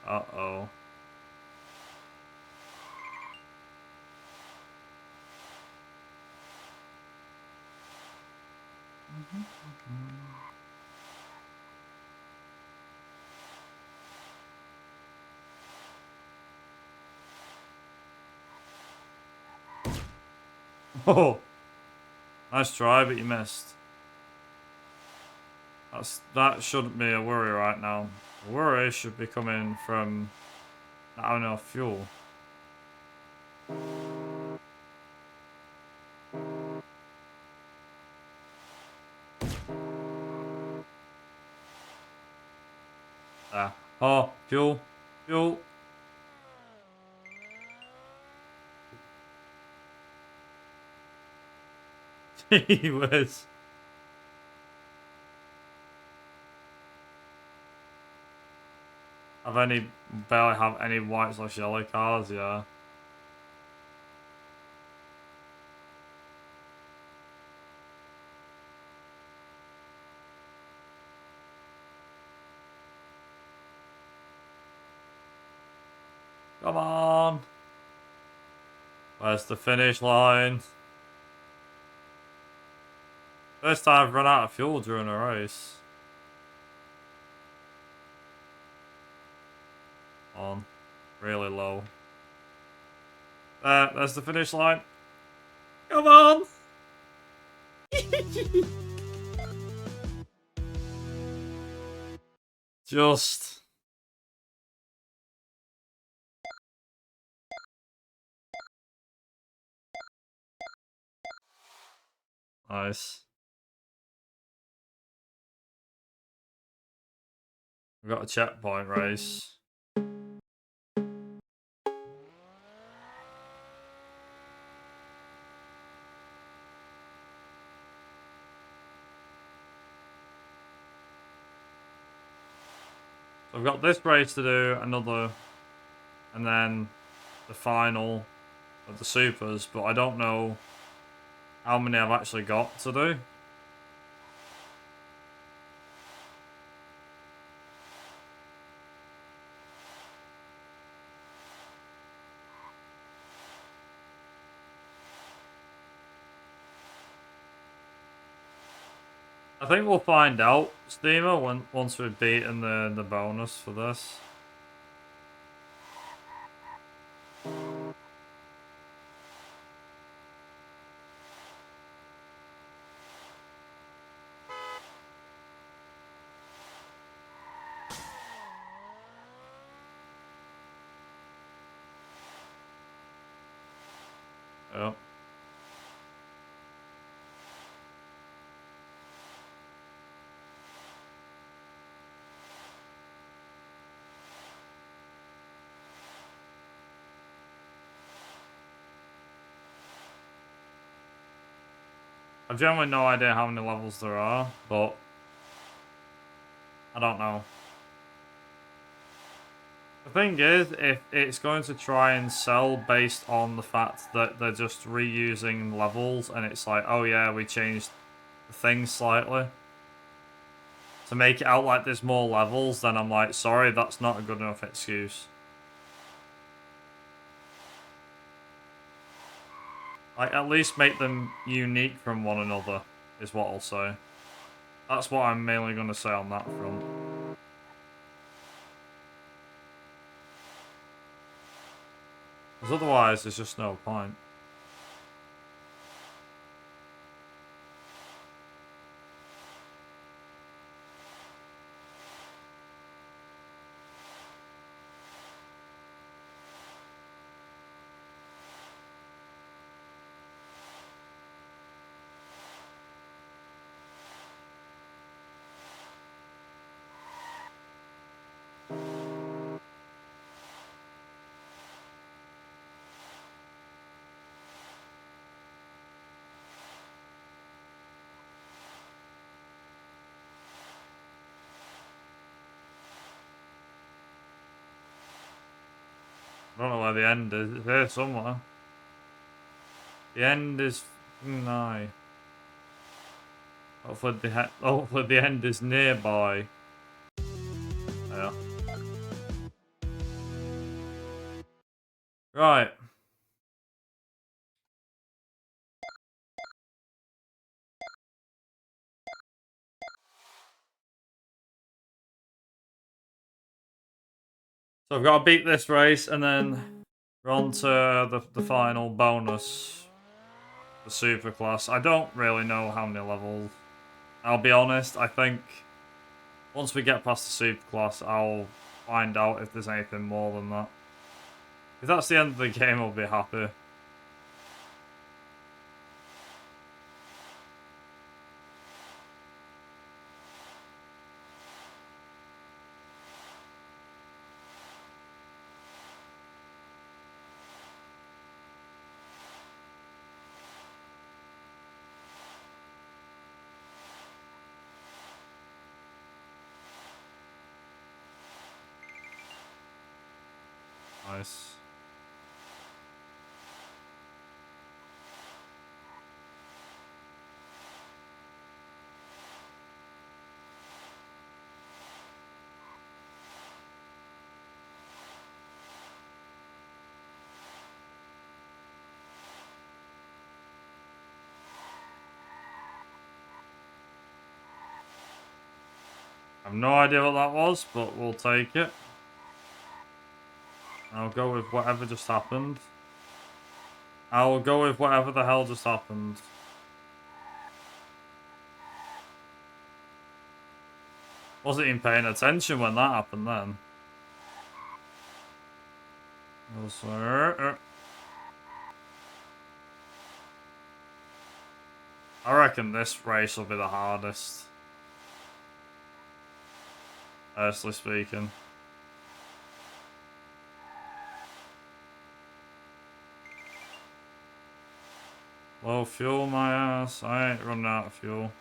Uh-oh. Oh! Nice try, but you missed. That shouldn't be a worry right now. The worry should be coming from not having enough fuel. Ah. Oh, fuel. Fuel. Gee whiz. barely have any white/yellow cars, yeah. Come on! Where's the finish line? First time I've run out of fuel during a race. On. Really low. There's the finish line. Come on! Just... Nice. We've got a checkpoint race. So I've got this race to do, another, and then the final of the supers, but I don't know how many I've actually got to do. I think we'll find out, Steamer, once we've beaten the bonus for this. Yep. I've generally no idea how many levels there are, but I don't know. The thing is, if it's going to try and sell based on the fact that they're just reusing levels and it's like, oh yeah, we changed the thing slightly to make it out like there's more levels, then I'm like, sorry, that's not a good enough excuse. Like, at least make them unique from one another, is what I'll say. That's what I'm mainly going to say on that front. Because otherwise, there's just no point. I don't know where the end is. It's here somewhere. The end is nigh. Hopefully the end is nearby. Yeah. Right. So I've got to beat this race and then we're on to the final bonus. The super class. I don't really know how many levels. I'll be honest, I think once we get past the super class, I'll find out if there's anything more than that. If that's the end of the game, I'll be happy. Nice. I have no idea what that was, but we'll take it. I'll go with whatever just happened. I will go with whatever the hell just happened. Wasn't even paying attention when that happened then. I reckon this race will be the hardest. Honestly speaking. Low fuel, my ass. I ain't running out of fuel.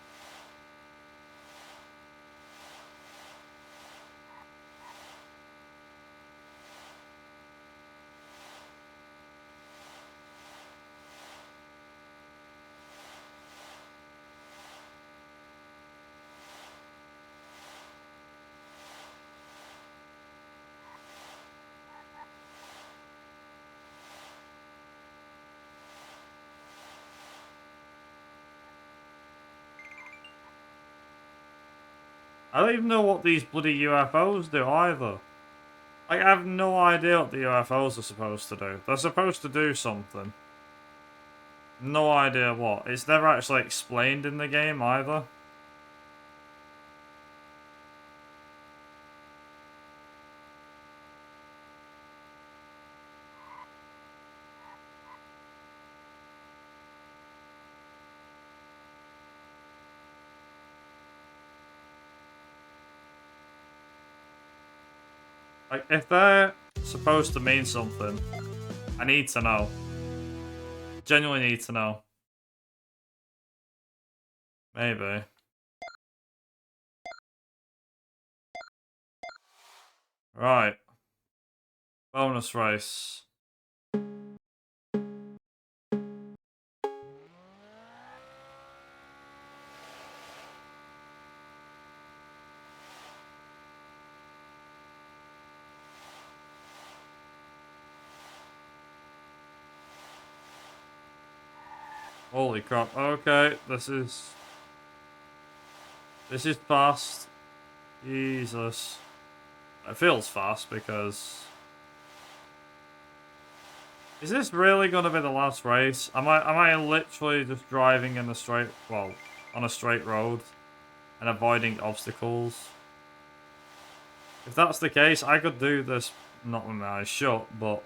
I don't even know what these bloody UFOs do either. I have no idea what the UFOs are supposed to do. They're supposed to do something. No idea what. It's never actually explained in the game either. Like, if they're supposed to mean something, I need to know. Genuinely need to know. Maybe. Right. Bonus race. Holy crap. Okay, this is fast. Jesus. It feels fast because... Is this really going to be the last race? Am I literally just driving in a straight... Well, on a straight road and avoiding obstacles? If that's the case, I could do this not with my eyes shut, but...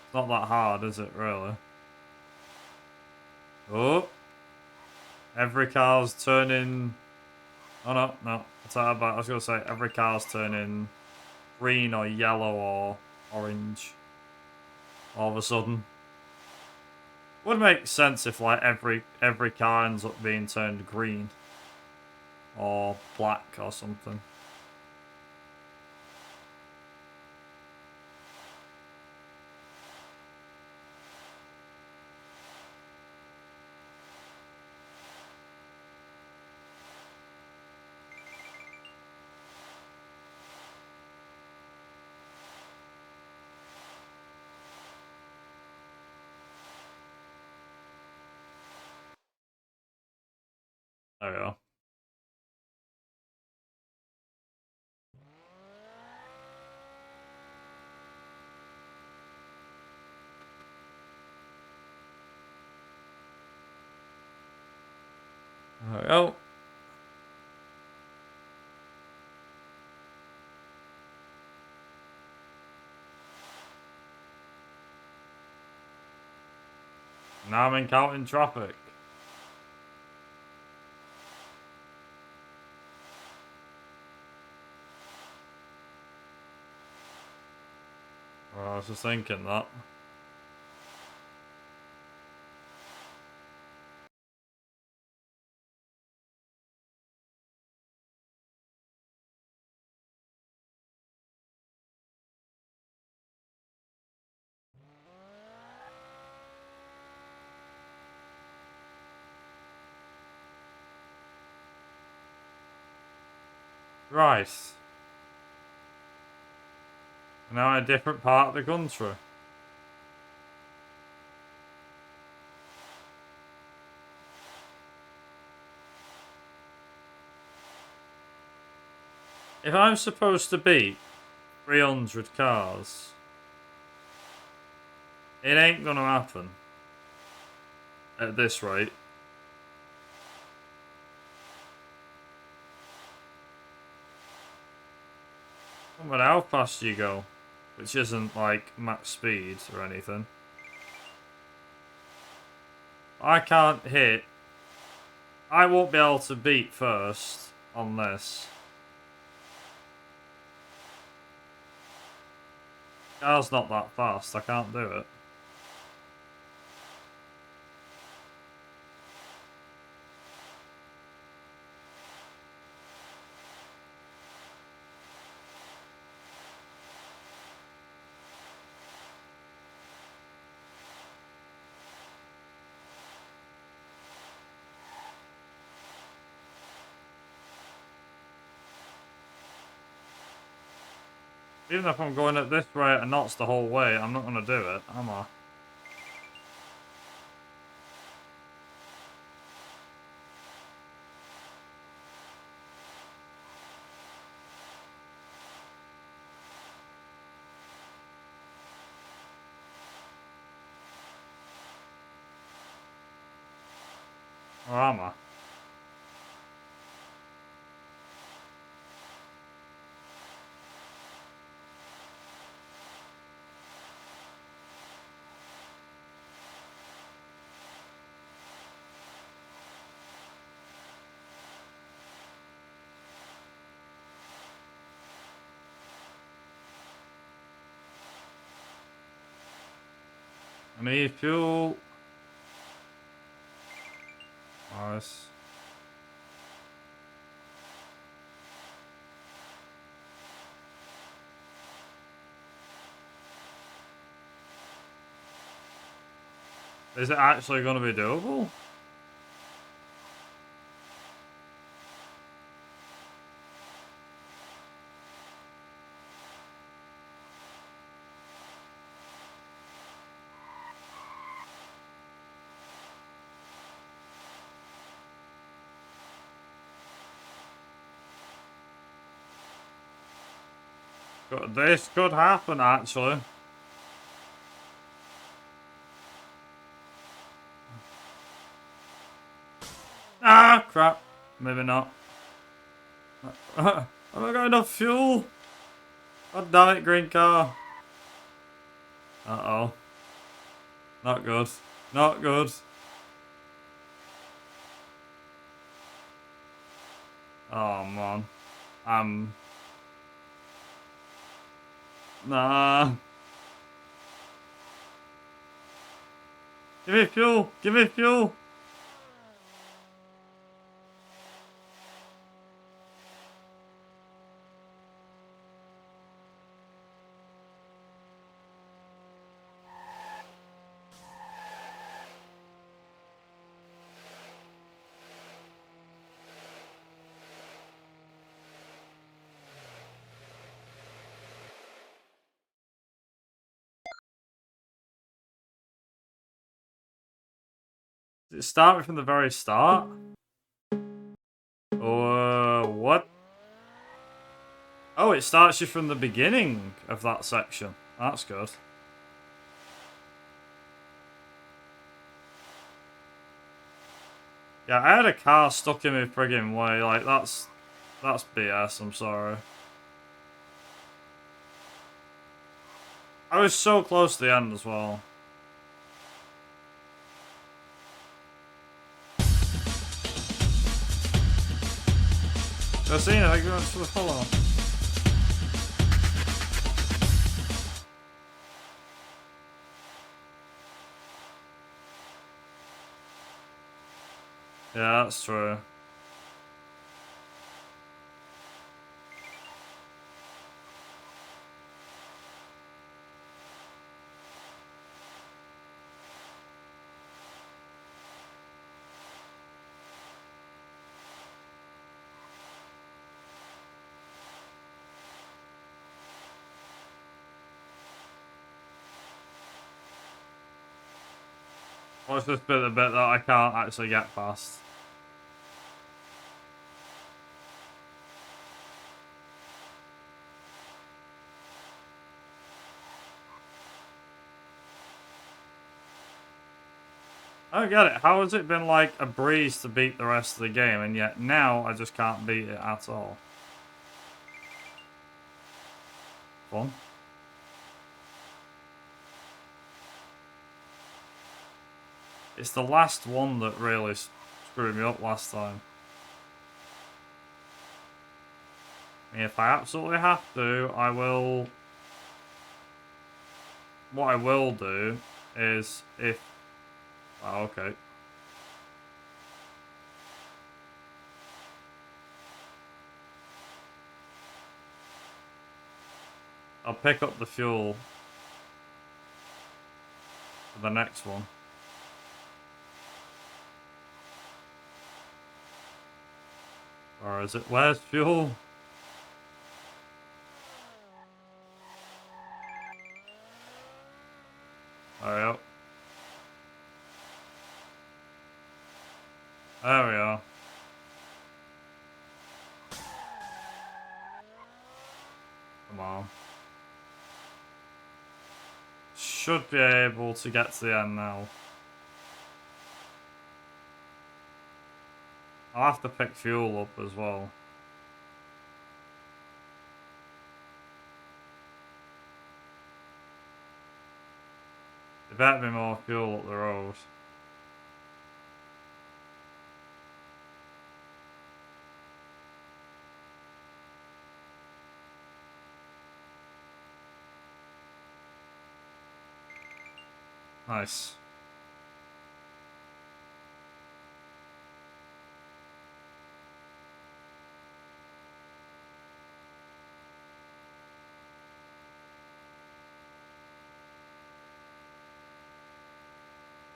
It's not that hard, is it, really? Oh! Every car's turning... Oh, no, no. I was going to say, every car's turning green or yellow or orange all of a sudden. Would make sense if, like, every car ends up being turned green or black or something. There we go. There we go. Now I'm encountering traffic. Well, I was just thinking that. Right. Now in a different part of the country. If I'm supposed to beat 300 cars, it ain't gonna happen. At this rate. No matter how fast you go, which isn't like max speed or anything. I can't hit. I won't be able to beat first on this. Car's not that fast, I can't do it. Even if I'm going at this rate and not the whole way, I'm not going to do it, am I? Or am I? I need fuel. Nice. Is it actually going to be doable? This could happen, actually. Ah, crap. Maybe not. Have I got enough fuel? God damn it, green car. Uh-oh. Not good. Not good. Oh, man. Nah. Give me fuel. Give me fuel. Did it start from the very start? Or what? Oh, it starts you from the beginning of that section. That's good. Yeah, I had a car stuck in my friggin' way. Like, that's BS, I'm sorry. I was so close to the end as well. Christina, thank you very much for the follow. Yeah, that's true. What's this bit, the bit that I can't actually get past? I don't get it. How has it been like a breeze to beat the rest of the game, and yet now I just can't beat it at all? Fun. It's the last one that really screwed me up last time. I mean, if I absolutely have to, I will... What I will do is if... Oh, okay. I'll pick up the fuel for the next one. Or is it? Where's fuel? Hurry up. There we are. Come on. Should be able to get to the end now. I'll have to pick fuel up as well. There better be more fuel up the road. Nice.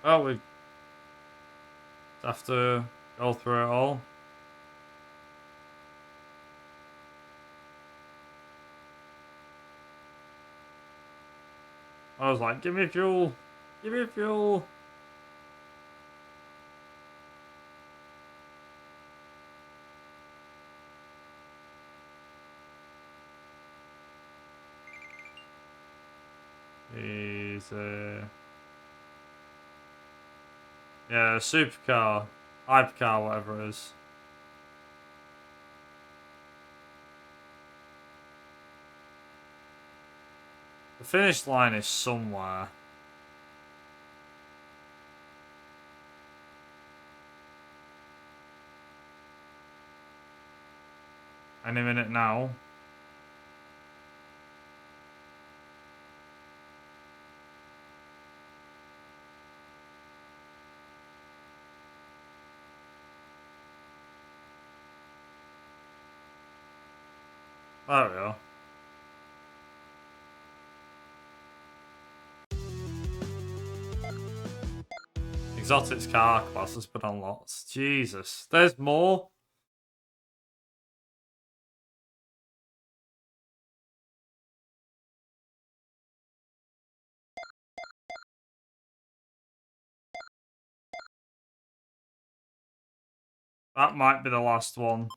Well, we have to go through it all. I was like, give me fuel. Give me fuel. Easy. Yeah, supercar. Hypercar, whatever it is. The finish line is somewhere. Any minute now. There we are. Exotics car class has been unlocked. Jesus. There's more? That might be the last one.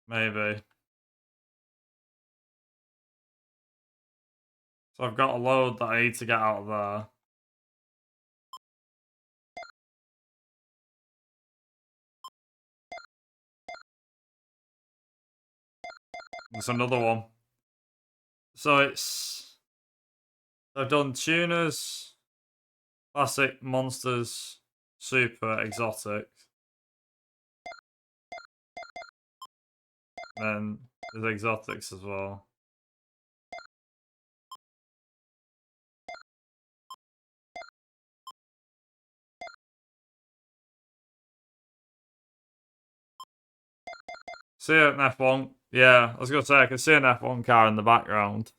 Maybe. So I've got a load that I need to get out of there. There's another one. So it's... I've done tuners, classic, monsters, super, exotic. And there's exotics as well. See an F1. Yeah, I was going to say, I can see an F1 car in the background.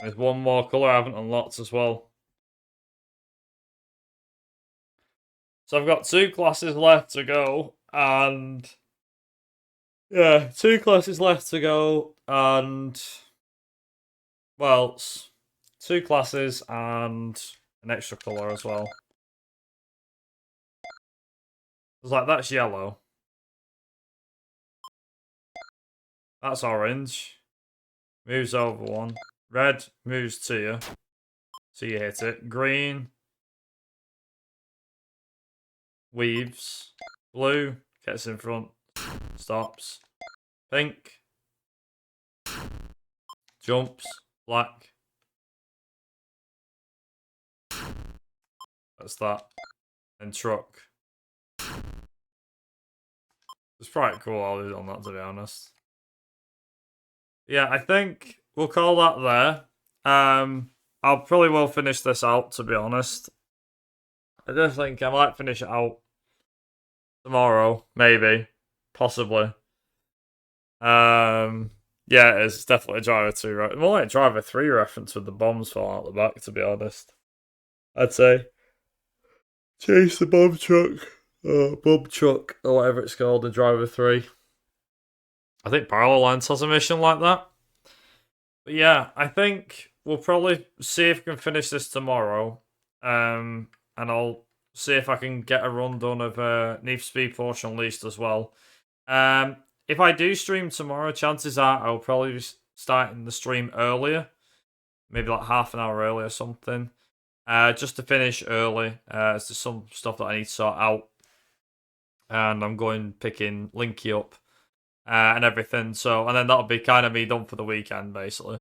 There's one more colour I haven't unlocked as well. So I've got 2 classes left to go, and yeah, 2 classes left to go, and well, 2 classes and an extra colour as well. It's like, that's yellow. That's orange. Moves over 1. Red moves to you. So you hit it. Green weaves. Blue gets in front. Stops. Pink jumps. Black. That's that. And truck. It's pretty cool all on that, to be honest. Yeah, I think we'll call that there. I'll probably will finish this out, to be honest. I don't think I might finish it out tomorrow, maybe, possibly. Yeah, it's definitely a Driver 2, right? More like Driver 3 reference with the bombs falling out the back, to be honest. I'd say. Chase the bomb truck, or whatever it's called, in Driver 3. I think Parallel Lines has a mission like that. But yeah, I think we'll probably see if we can finish this tomorrow. And I'll see if I can get a run done of Need for Speed Force Unleashed as well. If I do stream tomorrow, chances are I'll probably be starting the stream earlier. Maybe like half an hour early or something. Just to finish early. There's some stuff that I need to sort out. And I'm going picking Linky up and everything. So, and then that'll be kind of me done for the weekend, basically.